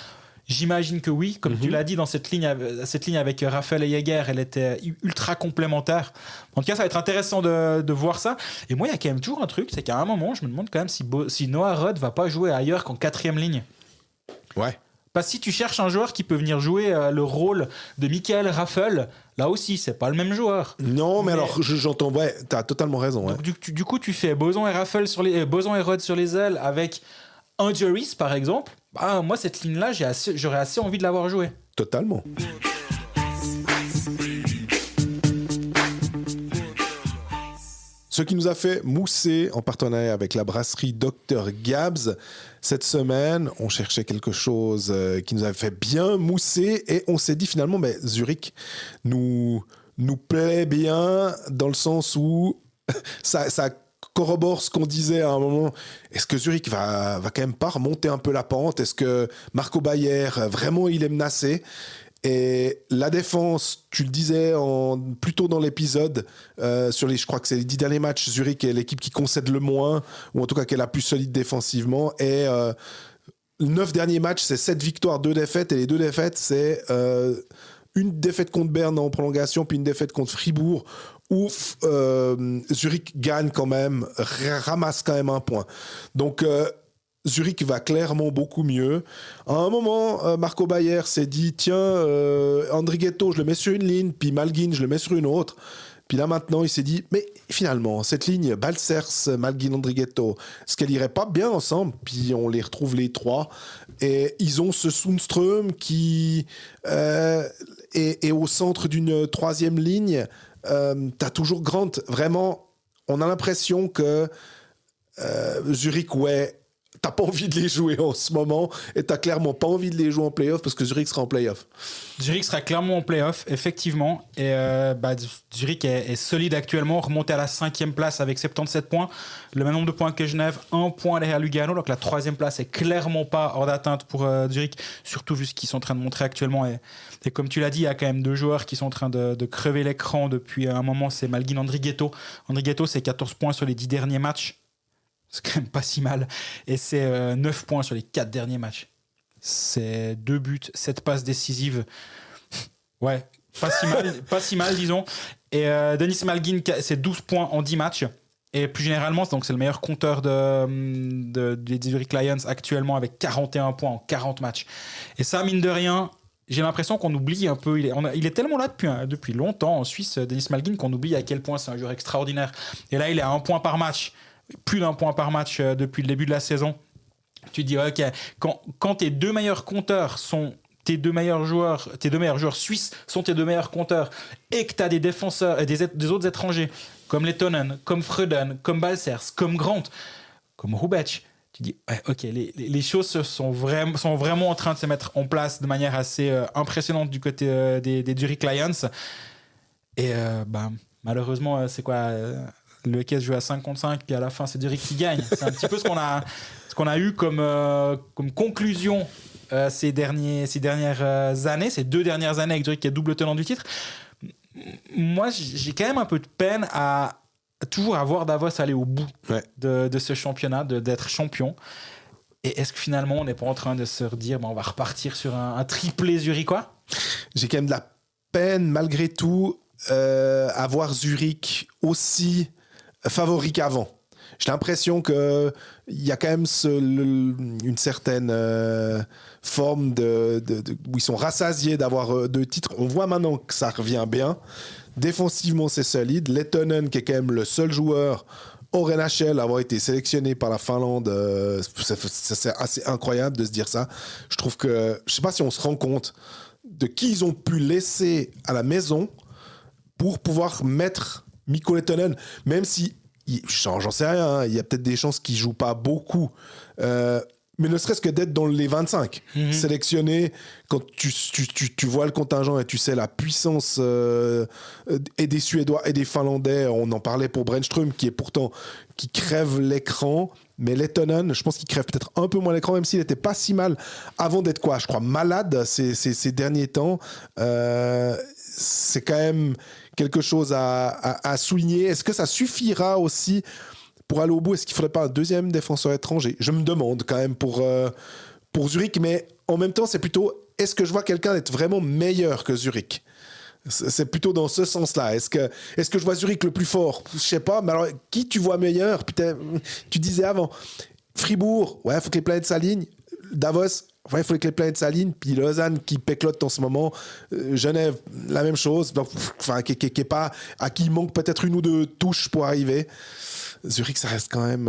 J'imagine que oui, comme tu l'as dit, dans cette ligne avec Raffel et Jäger, elle était ultra complémentaire. En tout cas, ça va être intéressant de voir ça. Et moi, il y a quand même toujours un truc, c'est qu'à un moment, je me demande quand même si Noah Rudd va pas jouer ailleurs qu'en 4e ligne. Ouais. Parce que si tu cherches un joueur qui peut venir jouer le rôle de Michael Raffel, là aussi, c'est pas le même joueur. Non, mais alors, j'entends, t'as totalement raison. Ouais. Donc, du coup, tu fais Boson et Rudd sur les ailes avec un Juris, par exemple. Moi, cette ligne-là, j'aurais assez envie de l'avoir jouée. Totalement. Ce qui nous a fait mousser en partenariat avec la brasserie Dr Gabs. Cette semaine, on cherchait quelque chose qui nous avait fait bien mousser et on s'est dit finalement, Zurich nous plaît bien dans le sens où ça corrobore ce qu'on disait à un moment. Est-ce que Zurich va quand même pas remonter un peu la pente? Est-ce que Marco Bayer, vraiment, il est menacé? Et la défense, tu le disais plus tôt dans l'épisode, je crois que c'est les 10 derniers matchs, Zurich est l'équipe qui concède le moins, ou en tout cas qui est la plus solide défensivement. Et 9 derniers matchs, c'est 7 victoires, 2 défaites. Et les 2 défaites, c'est une défaite contre Berne en prolongation, puis une défaite contre Fribourg, où Zurich gagne quand même, ramasse quand même un point. Donc, Zurich va clairement beaucoup mieux. À un moment, Marco Bayer s'est dit, tiens, Andrighetto, je le mets sur une ligne, puis Malguin, je le mets sur une autre. Puis là, maintenant, il s'est dit, mais finalement, cette ligne, Balcers, Malguin, Andrighetto, est-ce qu'elle irait pas bien ensemble? Puis on les retrouve les trois. Et ils ont ce Sundström qui est au centre d'une 3e ligne. T'as toujours Grant. Vraiment, on a l'impression que Zurich, t'as pas envie de les jouer en ce moment et t'as clairement pas envie de les jouer en play-off parce que Zurich sera en play-off. Zurich sera clairement en play-off, effectivement. Et Zurich est solide actuellement, remonté à la 5e place avec 77 points. Le même nombre de points que Genève, 1 point derrière Lugano. Donc la 3e place est clairement pas hors d'atteinte pour Zurich, surtout vu ce qu'ils sont en train de montrer actuellement. Et comme tu l'as dit, il y a quand même 2 joueurs qui sont en train de crever l'écran depuis un moment. C'est Malguin, Andrighetto. Andrighetto, c'est 14 points sur les 10 derniers matchs. C'est quand même pas si mal. Et c'est 9 points sur les 4 derniers matchs. C'est 2 buts, 7 passes décisives. Ouais, pas si mal, disons. Et Denis Malguin, c'est 12 points en 10 matchs. Et plus généralement, donc c'est le meilleur compteur des Zurich Lions actuellement avec 41 points en 40 matchs. Et ça, mine de rien, j'ai l'impression qu'on oublie un peu. Il est tellement là depuis longtemps en Suisse, Denis Malguin, qu'on oublie à quel point c'est un joueur extraordinaire. Et là, il est à 1 point par match. Plus d'1 point par match depuis le début de la saison. Tu te dis, OK, quand tes 2 meilleurs compteurs sont tes deux meilleurs joueurs suisses sont tes 2 meilleurs compteurs, et que tu as des défenseurs et des autres étrangers, comme Lettonen, comme Freuden, comme Balcers, comme Grant, comme Hrubesch, tu dis, ouais, ok, les choses sont vraiment en train de se mettre en place de manière assez impressionnante du côté des Zurich Lions. Et malheureusement, c'est quoi le EKS joue à 5 contre 5, puis à la fin, c'est Zurich qui gagne. C'est un petit peu ce qu'on a eu comme conclusion ces 2 dernières années avec Zurich qui est double tenant du titre. Moi, j'ai quand même un peu de peine à toujours avoir Davos aller au bout de ce championnat, d'être champion. Et est-ce que finalement, on n'est pas en train de se redire, on va repartir sur un triplé zurichois ? J'ai quand même de la peine, malgré tout, à voir Zurich aussi favori qu'avant. J'ai l'impression qu'il y a quand même une certaine forme où ils sont rassasiés d'avoir 2 titres. On voit maintenant que ça revient bien. Défensivement, c'est solide. Lettonen, qui est quand même le seul joueur hors NHL à avoir été sélectionné par la Finlande, c'est assez incroyable de se dire ça. Je trouve que, je ne sais pas si on se rend compte de qui ils ont pu laisser à la maison pour pouvoir mettre Mikko Lettonen, même si, j'en sais rien, hein, il y a peut-être des chances qu'il ne joue pas beaucoup, mais ne serait-ce que d'être dans les 25, sélectionné, quand tu vois le contingent et tu sais la puissance et des Suédois et des Finlandais, on en parlait pour Brännström, qui crève l'écran, mais Lettonen, je pense qu'il crève peut-être un peu moins l'écran, même s'il n'était pas si mal avant d'être je crois, malade ces derniers temps. C'est quand même quelque chose à souligner. Est-ce que ça suffira aussi pour aller au bout? Est-ce qu'il ne faudrait pas un 2e défenseur étranger? Je me demande quand même pour Zurich, mais en même temps, c'est plutôt, est-ce que je vois quelqu'un être vraiment meilleur que Zurich? C'est plutôt dans ce sens-là. Est-ce que je vois Zurich le plus fort? Je ne sais pas, mais alors, qui tu vois meilleur? Putain, tu disais avant, Fribourg, il faut que les planètes s'alignent. Davos, il faut que les planètes s'alignent. Puis Lausanne qui péclote en ce moment. Genève, la même chose. Qui est pas, à qui il manque peut-être 1 ou 2 touches pour arriver. Zurich, ça reste quand même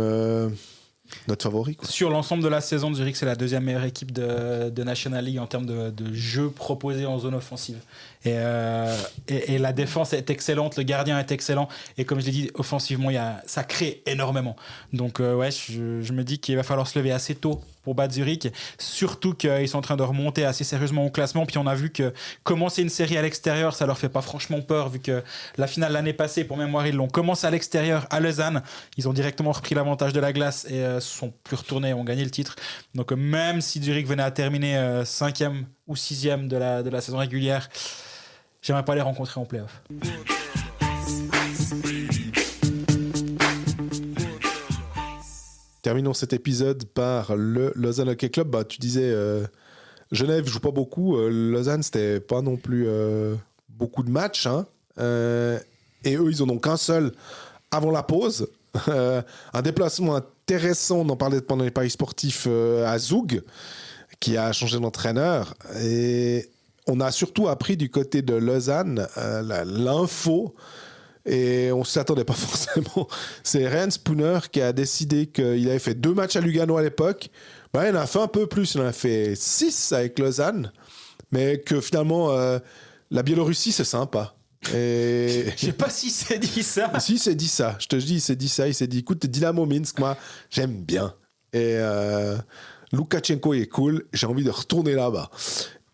notre favori, quoi. Sur l'ensemble de la saison, Zurich, c'est la 2e meilleure équipe de National League en termes de jeu proposé en zone offensive. Et la défense est excellente, le gardien est excellent. Et comme je l'ai dit, offensivement, ça crée énormément. Donc, je me dis qu'il va falloir se lever assez tôt pour battre Zurich. Surtout qu'ils sont en train de remonter assez sérieusement au classement. Puis on a vu que commencer une série à l'extérieur, ça leur fait pas franchement peur, vu que la finale l'année passée, pour mémoire, ils l'ont commencé à l'extérieur à Lausanne. Ils ont directement repris l'avantage de la glace et se sont plus retournés et ont gagné le titre. Donc même si Zurich venait à terminer 5e ou 6e de la saison régulière, j'aimerais pas les rencontrer en play-off. Terminons cet épisode par le Lausanne Hockey Club. Tu disais Genève joue pas beaucoup. Lausanne, c'était pas non plus beaucoup de matchs. Hein. Et eux, ils en ont qu'un seul avant la pause. Un déplacement intéressant, on en parlait pendant les paris sportifs à Zug, qui a changé d'entraîneur. Et on a surtout appris du côté de Lausanne l'info. Et on ne s'y attendait pas forcément. C'est Ryan Spooner qui a décidé qu'il avait fait 2 matchs à Lugano à l'époque. Il en a fait un peu plus. Il en a fait 6 avec Lausanne. Mais que finalement, la Biélorussie, c'est sympa. Et... Je sais pas si c'est dit ça. Si, c'est dit ça. Je te dis, il s'est dit ça. Il s'est dit, écoute, Dynamo Minsk, moi, j'aime bien. Et Loukachenko est cool. J'ai envie de retourner là-bas.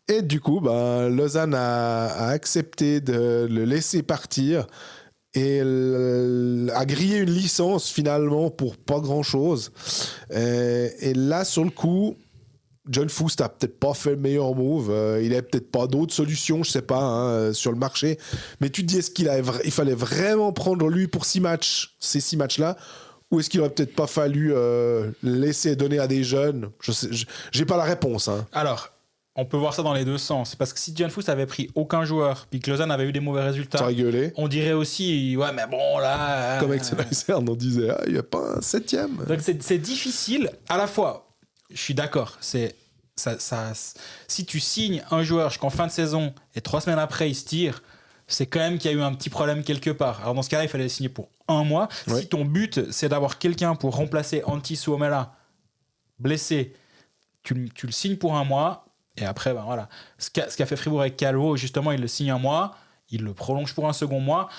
Et du coup, Lausanne a accepté de le laisser partir. Et a grillé une licence finalement pour pas grand chose. Et là, sur le coup, John Foust a peut-être pas fait le meilleur move. Il avait peut-être pas d'autres solutions, je sais pas, sur le marché. Mais tu te dis, est-ce il fallait vraiment prendre lui pour 6 matchs, ces 6 matchs-là, ou est-ce qu'il aurait peut-être pas fallu laisser donner à des jeunes? J'ai pas la réponse. Hein. Alors. On peut voir ça dans les 2 sens. Parce que si John Foust avait pris aucun joueur, puis que Lausanne avait eu des mauvais résultats, on dirait aussi, ouais, mais bon, là... Comme avec Cern, on disait, il n'y a pas un 7e. Donc c'est difficile. À la fois, je suis d'accord, si tu signes un joueur jusqu'en fin de saison, et 3 semaines après, il se tire, c'est quand même qu'il y a eu un petit problème quelque part. Alors dans ce cas-là, il fallait le signer pour 1 mois. Oui. Si ton but, c'est d'avoir quelqu'un pour remplacer Antti Suomela, blessé, tu le signes pour 1 mois. Et après, voilà. Ce qu'a fait Fribourg avec Calvo, justement, il le signe 1 mois, il le prolonge pour un second mois.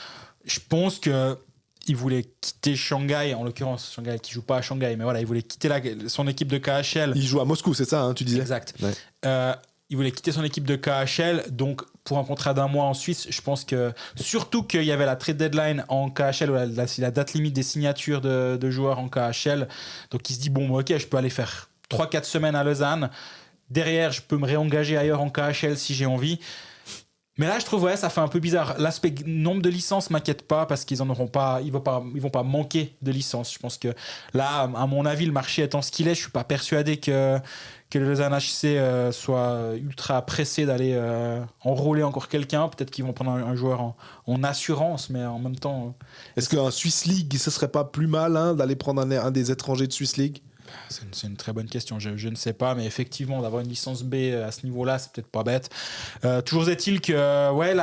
Je pense qu'il il voulait quitter Shanghai, en l'occurrence Shanghai qui joue pas à Shanghai, mais voilà, il voulait quitter son équipe de KHL. Il joue à Moscou, c'est ça, hein, tu disais? Exact. Ouais. Il voulait quitter son équipe de KHL, donc pour un contrat d'1 mois en Suisse, je pense que surtout qu'il y avait la trade deadline en KHL, la date limite des signatures de joueurs en KHL, donc il se dit bon, ok, je peux aller faire 3-4 semaines à Lausanne. Derrière, je peux me réengager ailleurs en KHL si j'ai envie. Mais là, je trouve, ouais, ça fait un peu bizarre. L'aspect nombre de licences m'inquiète pas parce qu'ils en auront pas, ils vont pas manquer de licences. Je pense que là, à mon avis, le marché étant ce qu'il est, je suis pas persuadé que le Lausanne HC soit ultra pressé d'aller enrôler encore quelqu'un. Peut-être qu'ils vont prendre un joueur en assurance, mais en même temps. Est-ce qu'un Swiss League, ce serait pas plus mal, hein, d'aller prendre un des étrangers de Swiss League? C'est une très bonne question, je ne sais pas, mais effectivement, d'avoir une licence B à ce niveau-là, c'est peut-être pas bête. Toujours est-il que ouais,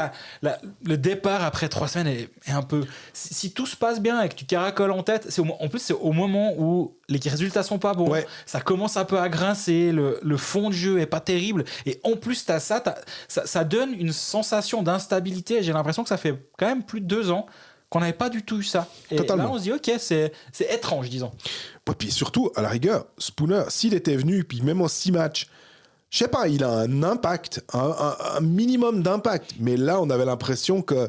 le départ après 3 semaines est un peu... Si tout se passe bien et que tu caracoles en tête, en plus, c'est au moment où les résultats sont pas bons, ouais. Ça commence un peu à grincer, le fond de jeu est pas terrible, et en plus, ça donne une sensation d'instabilité. J'ai l'impression que ça fait quand même plus de 2 ans qu'on n'avait pas du tout eu ça. Et totalement. Là, on se dit, ok, c'est étrange, disons. Ouais, puis surtout, à la rigueur, Spooner, s'il était venu, puis même en 6 matchs, je sais pas, il a un impact, un minimum d'impact. Mais là, on avait l'impression que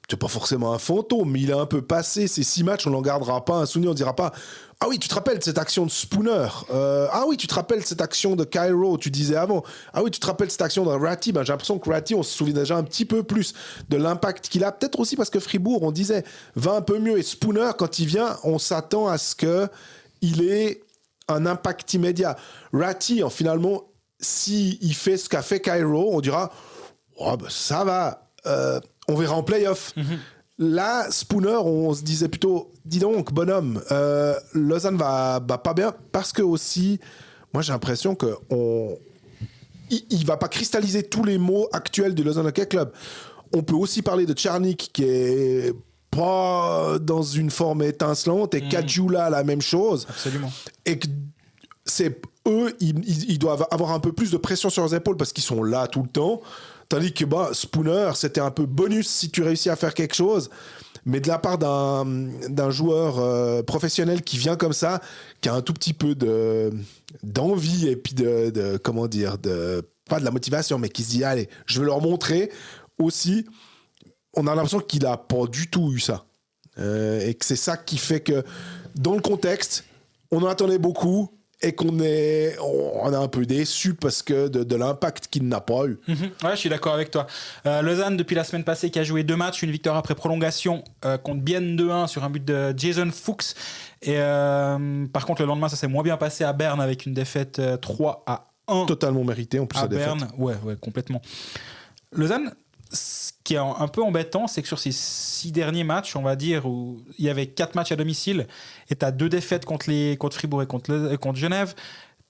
c'est pas forcément un fantôme, mais il est un peu passé. Ces 6 matchs, on n'en gardera pas un souvenir, on dira pas « Ah oui, tu te rappelles cette action de Spooner Ah oui, tu te rappelles cette action de Cairo, tu disais avant. Ah oui, tu te rappelles cette action de Ratty ?» J'ai l'impression que Ratty, on se souvient déjà un petit peu plus de l'impact qu'il a. Peut-être aussi parce que Fribourg, on disait, va un peu mieux. Et Spooner, quand il vient, on s'attend à ce qu'il ait un impact immédiat. Ratty, finalement, s'il fait ce qu'a fait Cairo, on dira oh, bah, ça va, on verra en play-off. Là, Spooner, on se disait plutôt, dis donc, bonhomme, Lausanne va pas bien, parce que aussi, moi j'ai l'impression que il va pas cristalliser tous les mots actuels du Lausanne Hockey Club. On peut aussi parler de Tcharnik, qui est pas dans une forme étincelante, et Kadjula, la même chose. Absolument. Et que eux, ils doivent avoir un peu plus de pression sur leurs épaules, parce qu'ils sont là tout le temps. Tandis que Spooner, c'était un peu bonus si tu réussis à faire quelque chose. Mais de la part d'un joueur professionnel qui vient comme ça, qui a un tout petit peu d'envie et puis comment dire, pas de la motivation, mais qui se dit, allez, je vais leur montrer aussi. On a l'impression qu'il n'a pas du tout eu ça. Et que c'est ça qui fait que, dans le contexte, on en attendait beaucoup. Et on est un peu déçu parce que de l'impact qu'il n'a pas eu. Ouais, je suis d'accord avec toi. Lausanne, depuis la semaine passée, qui a joué 2 matchs, une victoire après prolongation contre Bienne 2-1 sur un but de Jason Fuchs. Et par contre, le lendemain, ça s'est moins bien passé à Berne avec une défaite 3-1. Totalement mérité en plus à la défaite. Berne, ouais, complètement. Lausanne, ce qui est un peu embêtant, c'est que sur ces 6 derniers matchs, on va dire, où il y avait 4 matchs à domicile, et tu as 2 défaites contre Fribourg et contre Genève,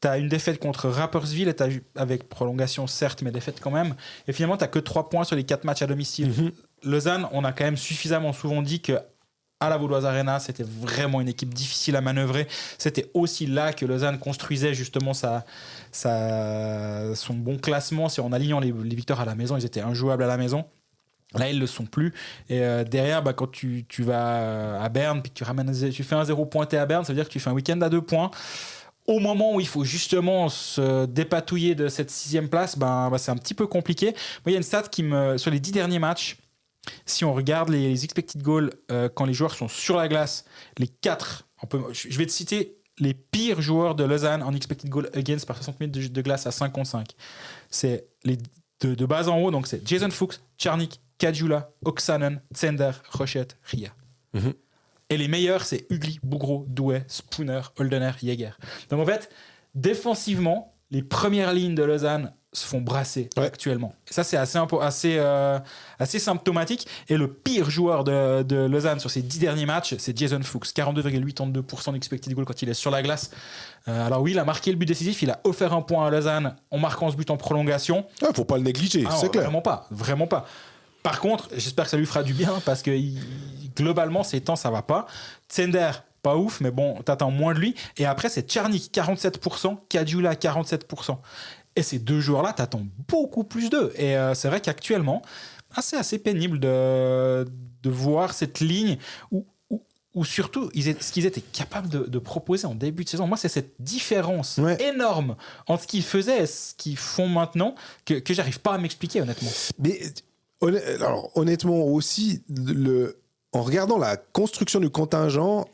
tu as une défaite contre Rapperswil, et avec prolongation certes, mais défaite quand même, et finalement tu n'as que 3 points sur les 4 matchs à domicile. Lausanne, on a quand même suffisamment souvent dit que à la Vaudoise Arena, c'était vraiment une équipe difficile à manœuvrer. C'était aussi là que Lausanne construisait justement son bon classement. C'est en alignant les victoires à la maison, ils étaient injouables à la maison. Là, ils ne le sont plus. Et derrière, quand tu vas à Berne, puis que tu fais un 0 pointé à Berne, ça veut dire que tu fais un week-end à 2 points. Au moment où il faut justement se dépatouiller de cette 6e place, c'est un petit peu compliqué. Moi, il y a une stat sur les 10 derniers matchs, si on regarde les expected goals quand les joueurs sont sur la glace, les 4, je vais te citer les pires joueurs de Lausanne en expected goal against par 60 minutes de glace à 5-5. C'est les de bas en haut, donc c'est Jason Fuchs, Tcharnik, Kadjula, Oksanen, Tsender, Rochette, Ria. Et les meilleurs, c'est Ugly, Bougro, Douai, Spooner, Holdener, Jäger. Donc en fait, défensivement, les premières lignes de Lausanne se font brasser actuellement. Et ça, c'est assez symptomatique. Et le pire joueur de Lausanne sur ces 10 derniers matchs, c'est Jason Fuchs. 42,82% d'expected goal quand il est sur la glace. Alors oui, il a marqué le but décisif. Il a offert un point à Lausanne en marquant ce but en prolongation. Il ne faut pas le négliger, c'est clair. Vraiment pas. Par contre, j'espère que ça lui fera du bien parce que globalement, ces temps, ça va pas. Tsender, pas ouf, mais bon, t'attends moins de lui. Et après, c'est Tcharnik, 47%, Kadjula, 47%. Et ces 2 joueurs-là, t'attends beaucoup plus d'eux. Et c'est vrai qu'actuellement, c'est assez pénible de voir cette ligne où ou surtout ce qu'ils étaient capables de proposer en début de saison. Moi, c'est cette différence énorme entre ce qu'ils faisaient et ce qu'ils font maintenant que j'arrive pas à m'expliquer, honnêtement. Mais alors, honnêtement aussi, en regardant la construction du contingent,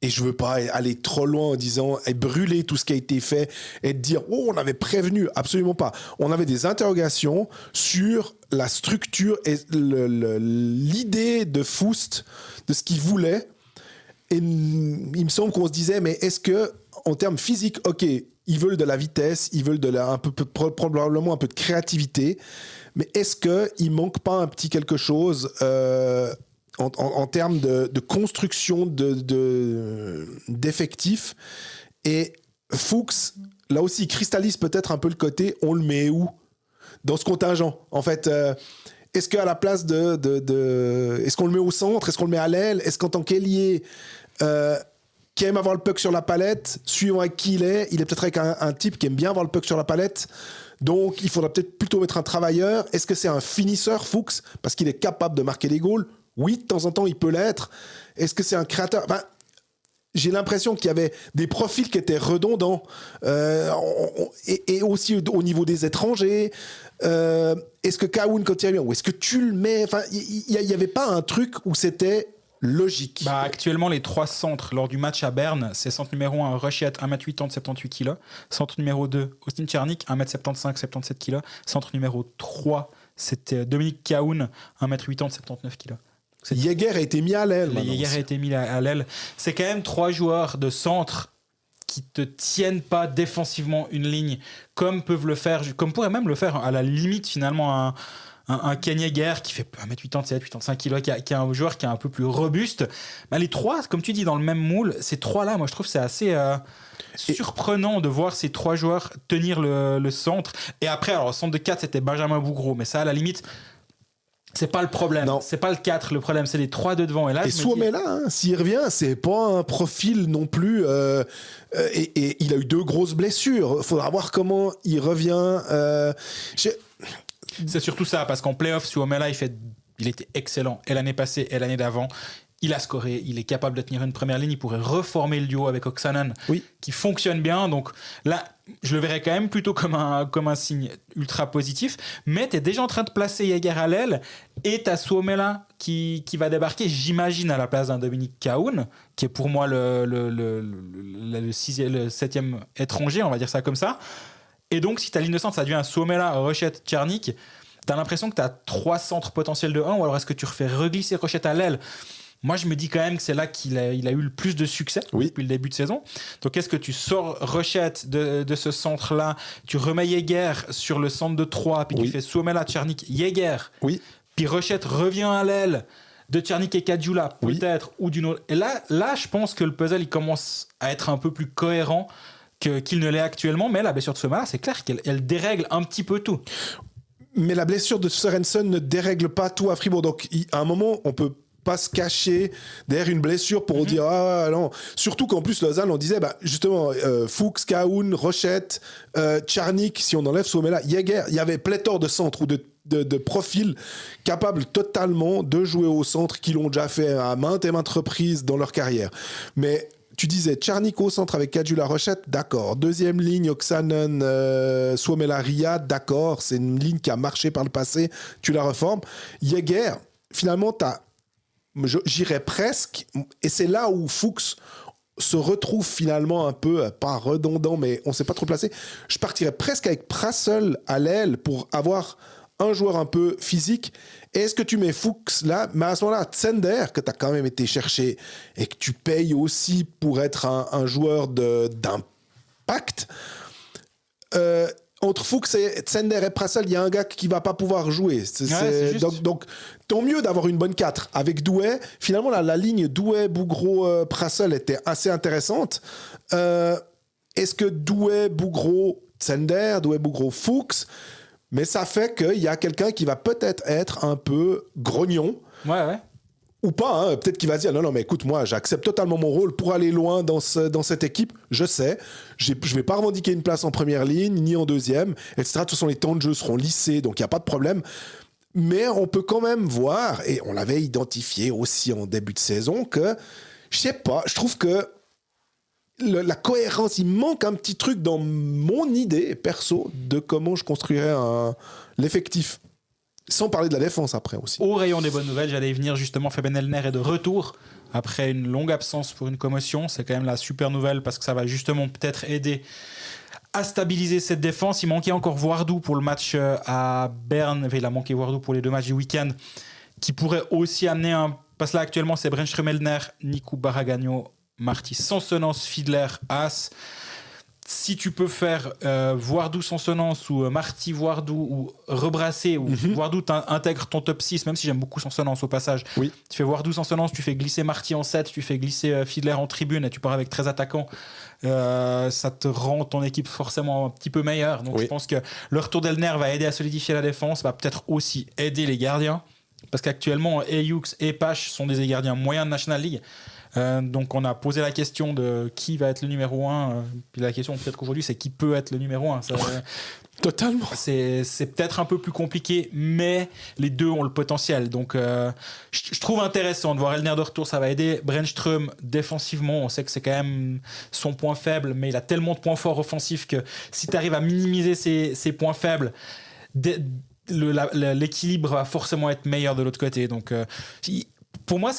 et je veux pas aller trop loin en disant et brûler tout ce qui a été fait et dire on avait prévenu, absolument pas. On avait des interrogations sur la structure et l'idée de Foust, de ce qu'il voulait. Et il me semble qu'on se disait mais est-ce que en termes physiques, ok, ils veulent de la vitesse, ils veulent probablement un peu de créativité, mais est-ce qu'il manque pas un petit quelque chose en termes de construction d'effectifs? Et Fuchs, là aussi, cristallise peut-être un peu le côté on le met où dans ce contingent en fait. Est-ce qu'à la place est-ce qu'on le met au centre, est-ce qu'on le met à l'aile, est-ce qu'en tant qu'ailier qui aime avoir le puck sur la palette, suivant avec qui il est peut-être avec un type qui aime bien avoir le puck sur la palette, donc il faudra peut-être plutôt mettre un travailleur. Est-ce que c'est un finisseur Fuchs parce qu'il est capable de marquer des goals? Oui, de temps en temps, il peut l'être. Est-ce que c'est un créateur? J'ai l'impression qu'il y avait des profils qui étaient redondants. Et aussi au niveau des étrangers. Est-ce que Kaoun, quand il revient, ou est-ce que tu le mets? Il n'y avait pas un truc où c'était logique. Actuellement, les 3 centres lors du match à Berne, c'est centre numéro 1, Rochette, 1m80, 78 kg. Centre numéro 2, Austin Tchernik, 1m75, 77 kg. Centre numéro 3, c'était Dominique Kaoun, 1m80, 79 kg. Jäger a été mis à l'aile. Jäger a été mis à l'aile. C'est quand même 3 joueurs de centre qui te tiennent pas défensivement une ligne, comme peuvent le faire, comme pourrait même le faire à la limite finalement un Ken Jäger qui fait 1m87, 85 kg, qui est un joueur qui est un peu plus robuste. Les 3, comme tu dis, dans le même moule, ces 3-là, moi je trouve que c'est assez surprenant de voir ces 3 joueurs tenir le centre. Et après, alors le centre de 4, c'était Benjamin Bougreau, mais ça, à la limite, c'est pas le problème. Non. C'est pas le 4, le problème, c'est les 3 de devant. Et Suomela, s'il revient, c'est pas un profil non plus. Et il a eu 2 grosses blessures. Il faudra voir comment il revient. C'est surtout ça, parce qu'en play-off, Suomela, il était excellent. Et l'année passée et l'année d'avant, il a scoré, il est capable de tenir une première ligne, il pourrait reformer le duo avec Oksanen, qui fonctionne bien. Donc là, je le verrais quand même plutôt comme un signe ultra positif. Mais tu es déjà en train de placer Jäger à l'aile et tu as Suomela qui va débarquer, j'imagine, à la place d'un Dominique Kaoun, qui est pour moi le 7e étranger, on va dire ça comme ça. Et donc, si ta ligne de centre, ça devient un Suomela, Rochette, Tchernik, tu as l'impression que tu as 3 centres potentiels de 1, ou alors est-ce que tu refais reglisser Rochette à l'aile? Moi, je me dis quand même que c'est là qu'il a eu le plus de succès depuis le début de saison. Donc, est-ce que tu sors Rochette de ce centre-là, tu remets Jäger sur le centre de 3, puis tu fais Suomela, Tchernik, Jäger, puis Rochette revient à l'aile de Tchernik et Caggiula, peut-être, ou d'une autre. Et là, je pense que le puzzle, il commence à être un peu plus cohérent qu'il ne l'est actuellement. Mais la blessure de Suomela, c'est clair qu'elle dérègle un petit peu tout. Mais la blessure de Sørensen ne dérègle pas tout à Fribourg. Donc, à un moment, on peut pas se cacher derrière une blessure pour dire non. Surtout qu'en plus Lausanne on disait justement Fuchs, Kaoun, Rochette, Tchernik, si on enlève Suomela, Jäger, il y avait pléthore de centres ou de profils capables totalement de jouer au centre, qui l'ont déjà fait à maintes et maintes reprises dans leur carrière. Mais tu disais Tchernik au centre avec Caggiula, Rochette, d'accord. Deuxième ligne, Oksanen, Suomela, Riyad, d'accord. C'est une ligne qui a marché par le passé, tu la reformes. Jäger, finalement j'irais presque, et c'est là où Fuchs se retrouve finalement un peu, pas redondant, mais on ne s'est pas trop placé. Je partirais presque avec Prassel à l'aile pour avoir un joueur un peu physique. Et est-ce que tu mets Fuchs là? Mais à ce moment-là, Tsender, que tu as quand même été chercher et que tu payes aussi pour être un joueur d'impact, entre Fuchs et Tsender et Prassel, il y a un gars qui va pas pouvoir jouer. Donc, tant mieux d'avoir une bonne 4. Avec Douai, finalement, la ligne Douai, Bougreau, Prassel était assez intéressante. Est-ce que Douai, Bougreau, Tsender, Douai, Bougreau, Fuchs? Mais ça fait qu'il y a quelqu'un qui va peut-être être un peu grognon. Ouais. Ou pas, peut-être qu'il va dire non mais écoute, moi j'accepte totalement mon rôle pour aller loin dans cette équipe, je sais, je vais pas revendiquer une place en première ligne ni en deuxième, etc. De toute façon les temps de jeu seront lissés, donc il n'y a pas de problème. Mais on peut quand même voir, et on l'avait identifié aussi en début de saison, que, je sais pas, je trouve que la cohérence, il manque un petit truc dans mon idée perso de comment je construirais l'effectif. Sans parler de la défense après aussi. Au rayon des bonnes nouvelles, j'allais y venir justement. Fabian Elner est de retour après une longue absence pour une commotion. C'est quand même la super nouvelle parce que ça va justement peut-être aider à stabiliser cette défense. Il manquait encore Wardou pour le match à Berne. Il a manqué Wardou pour les 2 matchs du week-end qui pourrait aussi amener un... Parce que là actuellement c'est Brenström, Elner, Niku Baragano, Marty Sansonens, Fiedler, Haas. Si tu peux faire Wardou Sansonens ou Marty Wardou ou rebrasser ou Wardou t'intègre ton top 6, même si j'aime beaucoup Sansonens au passage. Oui. Tu fais Wardou Sansonens, tu fais glisser Marty en 7, tu fais glisser Fiedler en tribune et tu pars avec 13 attaquants. Ça te rend ton équipe forcément un petit peu meilleure. Donc je pense que le retour d'Elner va aider à solidifier la défense, va peut-être aussi aider les gardiens. Parce qu'actuellement, Hughes et Pache sont des gardiens moyens de National League. Donc on a posé la question de qui va être le numéro 1. Puis la question peut-être qu'aujourd'hui c'est qui peut être le numéro 1. Totalement. C'est peut-être un peu plus compliqué, mais les deux ont le potentiel. Donc je trouve intéressant de voir Elner de retour, ça va aider. Brenström défensivement, on sait que c'est quand même son point faible, mais il a tellement de points forts offensifs que si tu arrives à minimiser ses points faibles, l'équilibre va forcément être meilleur de l'autre côté. Donc pour moi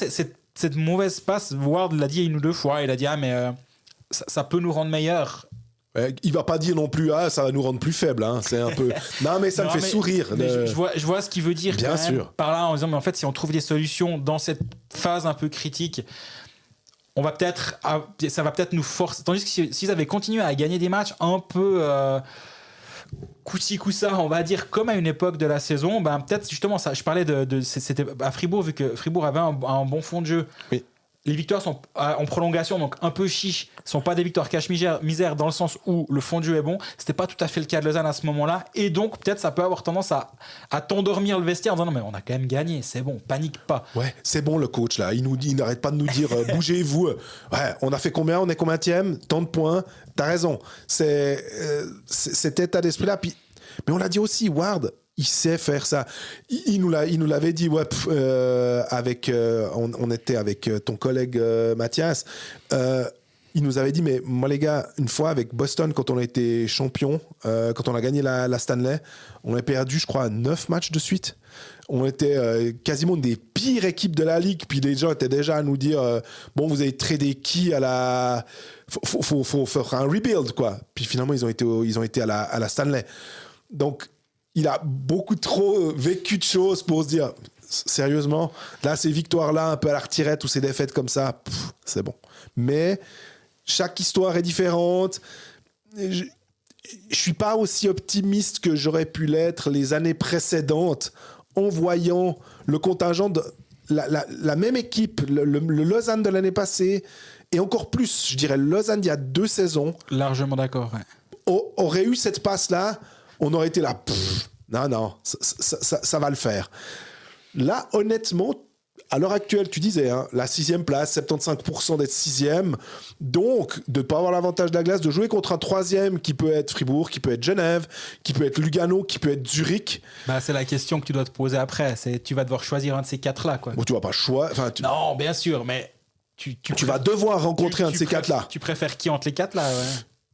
cette mauvaise passe, Ward l'a dit une ou deux fois, il a dit mais ça peut nous rendre meilleurs. Il va pas dire non plus ça va nous rendre plus faibles, hein. C'est un peu non mais ça me fait sourire je vois ce qu'il veut dire bien sûr par là en disant mais en fait si on trouve des solutions dans cette phase un peu critique, ça va peut-être nous forcer, tandis que s'ils avaient continué à gagner des matchs un peu coup-ci, coup-ça, on va dire, comme à une époque de la saison, peut-être justement, ça, je parlais c'était à Fribourg, vu que Fribourg avait un bon fond de jeu. Oui. Les victoires sont en prolongation, donc un peu chiches, sont pas des victoires cache-misère dans le sens où le fond de jeu est bon. C'était pas tout à fait le cas de Lausanne à ce moment-là, et donc peut-être ça peut avoir tendance à t'endormir le vestiaire en disant non mais on a quand même gagné, c'est bon, panique pas. Ouais, c'est bon le coach là, il n'arrête pas de nous dire bougez-vous. Ouais, on a fait combien, on est combienième, tant de points. T'as raison, c'est cet état d'esprit là. Mais on l'a dit aussi, Ward. Il sait faire ça. Il nous l'avait dit, on était avec ton collègue Mathias. Il nous avait dit, mais moi les gars, une fois avec Boston, quand on a été champion, quand on a gagné la Stanley, on a perdu, je crois, 9 matchs de suite. On était quasiment des pires équipes de la ligue. Puis les gens étaient déjà à nous dire, bon, vous avez tradé qui à la... Faut faire un rebuild, quoi. Puis finalement, ils ont été à la Stanley. Donc, il a beaucoup trop vécu de choses pour se dire, sérieusement, là, ces victoires-là, un peu à la retirette ou ces défaites comme ça, c'est bon. Mais chaque histoire est différente. Je suis pas aussi optimiste que j'aurais pu l'être les années précédentes en voyant le contingent de la même équipe, le Lausanne de l'année passée, et encore plus, je dirais, le Lausanne d'il y a 2 saisons. Largement d'accord, ouais. Aurait eu cette passe-là, on aurait été là, non, ça va le faire. Là, honnêtement, à l'heure actuelle, tu disais, la 6e place, 75% d'être 6e, donc de ne pas avoir l'avantage de la glace, de jouer contre un 3e qui peut être Fribourg, qui peut être Genève, qui peut être Lugano, qui peut être Zurich. C'est la question que tu dois te poser après. Tu vas devoir choisir un de ces 4-là, quoi. Bon, tu vas pas choisir. Non, bien sûr, mais tu vas devoir rencontrer un de ces 4-là. Tu préfères qui entre les 4-là, ouais.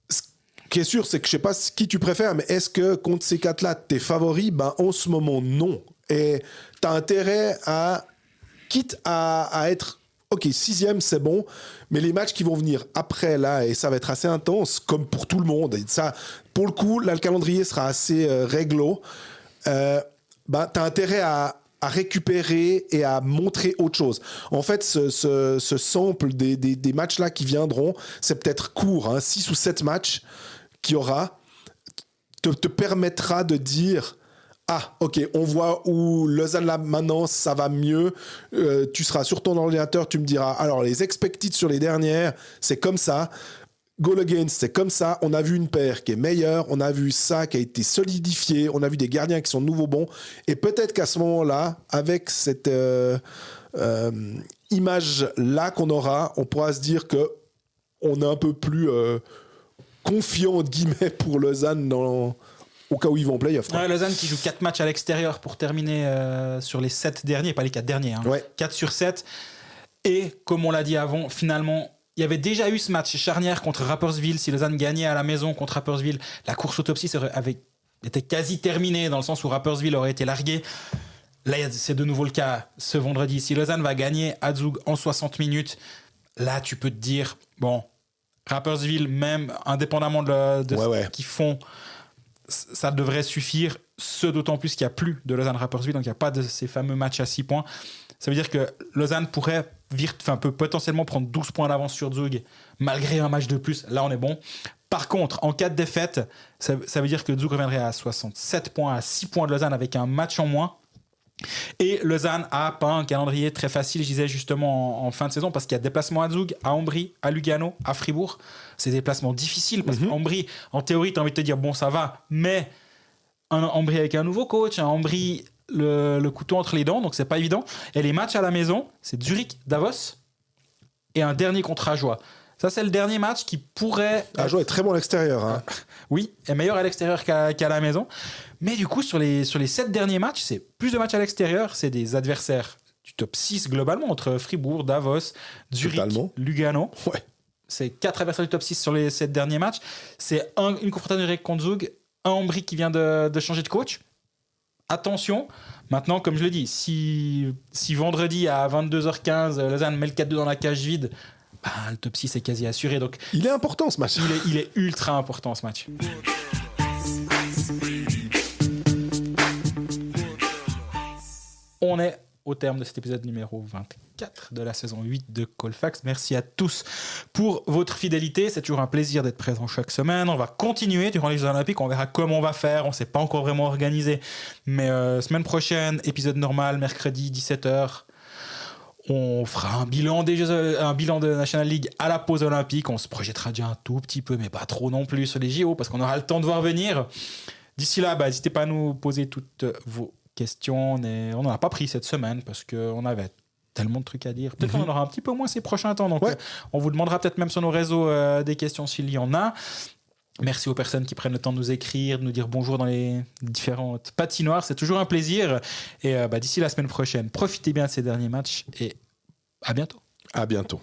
Ce qui est sûr, c'est que je sais pas qui tu préfères, mais est-ce que contre ces 4-là, t'es favori? En ce moment, non. Et t'as intérêt à, quitte à être, ok, 6e, c'est bon, mais les matchs qui vont venir après, là, et ça va être assez intense, comme pour tout le monde. Et ça, pour le coup, là, le calendrier sera assez réglo. T'as intérêt à récupérer et à montrer autre chose. En fait, ce sample des matchs-là qui viendront, c'est peut-être court, 6 ou 7 matchs qu'il y aura, te permettra de dire ok, on voit où Lausanne là maintenant ça va mieux, tu seras sur ton ordinateur, tu me diras alors les expected sur les dernières c'est comme ça, goal against c'est comme ça, on a vu une paire qui est meilleure, on a vu ça qui a été solidifié, on a vu des gardiens qui sont de nouveau bons, et peut-être qu'à ce moment-là avec cette image là qu'on aura, on pourra se dire que on est un peu plus confiant entre guillemets pour Lausanne au cas où ils vont en play-off. Ouais, Lausanne qui joue 4 matchs à l'extérieur pour terminer sur les 7 derniers, pas les 4 derniers, hein. 4 sur 7. Et comme on l'a dit avant, finalement, il y avait déjà eu ce match charnière contre Rapperswil. Si Lausanne gagnait à la maison contre Rapperswil, la course au top 6 était quasi terminée, dans le sens où Rapperswil aurait été largué. Là, c'est de nouveau le cas ce vendredi. Si Lausanne va gagner à Zug en 60 minutes, là, tu peux te dire, bon, Rapperswil, même indépendamment de ce qu'ils font, ça devrait suffire. Ce d'autant plus qu'il n'y a plus de Lausanne-Rapperswil, donc il n'y a pas de ces fameux matchs à 6 points. Ça veut dire que Lausanne peut potentiellement prendre 12 points d'avance sur Zug, malgré un match de plus. Là, on est bon. Par contre, en cas de défaite, ça veut dire que Zug reviendrait à 67 points, à 6 points de Lausanne, avec un match en moins. Et Lausanne a pas un calendrier très facile, je disais justement en fin de saison, parce qu'il y a déplacements à Zug, à Ambry, à Lugano, à Fribourg. C'est des déplacements difficiles, parce qu'Ambry, en théorie, tu as envie de te dire, bon, ça va, mais un Ambry avec un nouveau coach, un Ambry, le couteau entre les dents, donc c'est pas évident. Et les matchs à la maison, c'est Zurich, Davos, et un dernier contre Ajoie. Ça, c'est le dernier match qui pourrait... Ajoie est très bon à l'extérieur. Hein. Oui, est meilleur à l'extérieur qu'à la maison. Mais du coup, sur les 7 derniers matchs, c'est plus de matchs à l'extérieur. C'est des adversaires du top 6 globalement, entre Fribourg, Davos, Zurich, Lugano. Ouais. C'est 4 adversaires du top 6 sur les 7 derniers matchs. C'est une confrontation directe contre Zug, un Ambry qui vient de changer de coach. Attention, maintenant, comme je le dis, si vendredi à 22h15, Lausanne met le 4-2 dans la cage vide, le top 6 est quasi assuré. Donc, il est important ce match. Il est ultra important ce match. On est au terme de cet épisode numéro 24 de la saison 8 de Colfax. Merci à tous pour votre fidélité. C'est toujours un plaisir d'être présent chaque semaine. On va continuer durant les Jeux Olympiques. On verra comment on va faire. On ne s'est pas encore vraiment organisé. Mais semaine prochaine, épisode normal, mercredi 17h. On fera un bilan de National League à la pause olympique. On se projettera déjà un tout petit peu, mais pas trop non plus sur les JO, parce qu'on aura le temps de voir venir. D'ici là, n'hésitez pas à nous poser toutes vos questions. On n'en a pas pris cette semaine parce qu'on avait tellement de trucs à dire. Peut-être qu'on en aura un petit peu moins ces prochains temps. Donc, on vous demandera peut-être même sur nos réseaux des questions s'il y en a. Merci aux personnes qui prennent le temps de nous écrire, de nous dire bonjour dans les différentes patinoires. C'est toujours un plaisir. Et d'ici la semaine prochaine, profitez bien de ces derniers matchs et à bientôt. À bientôt.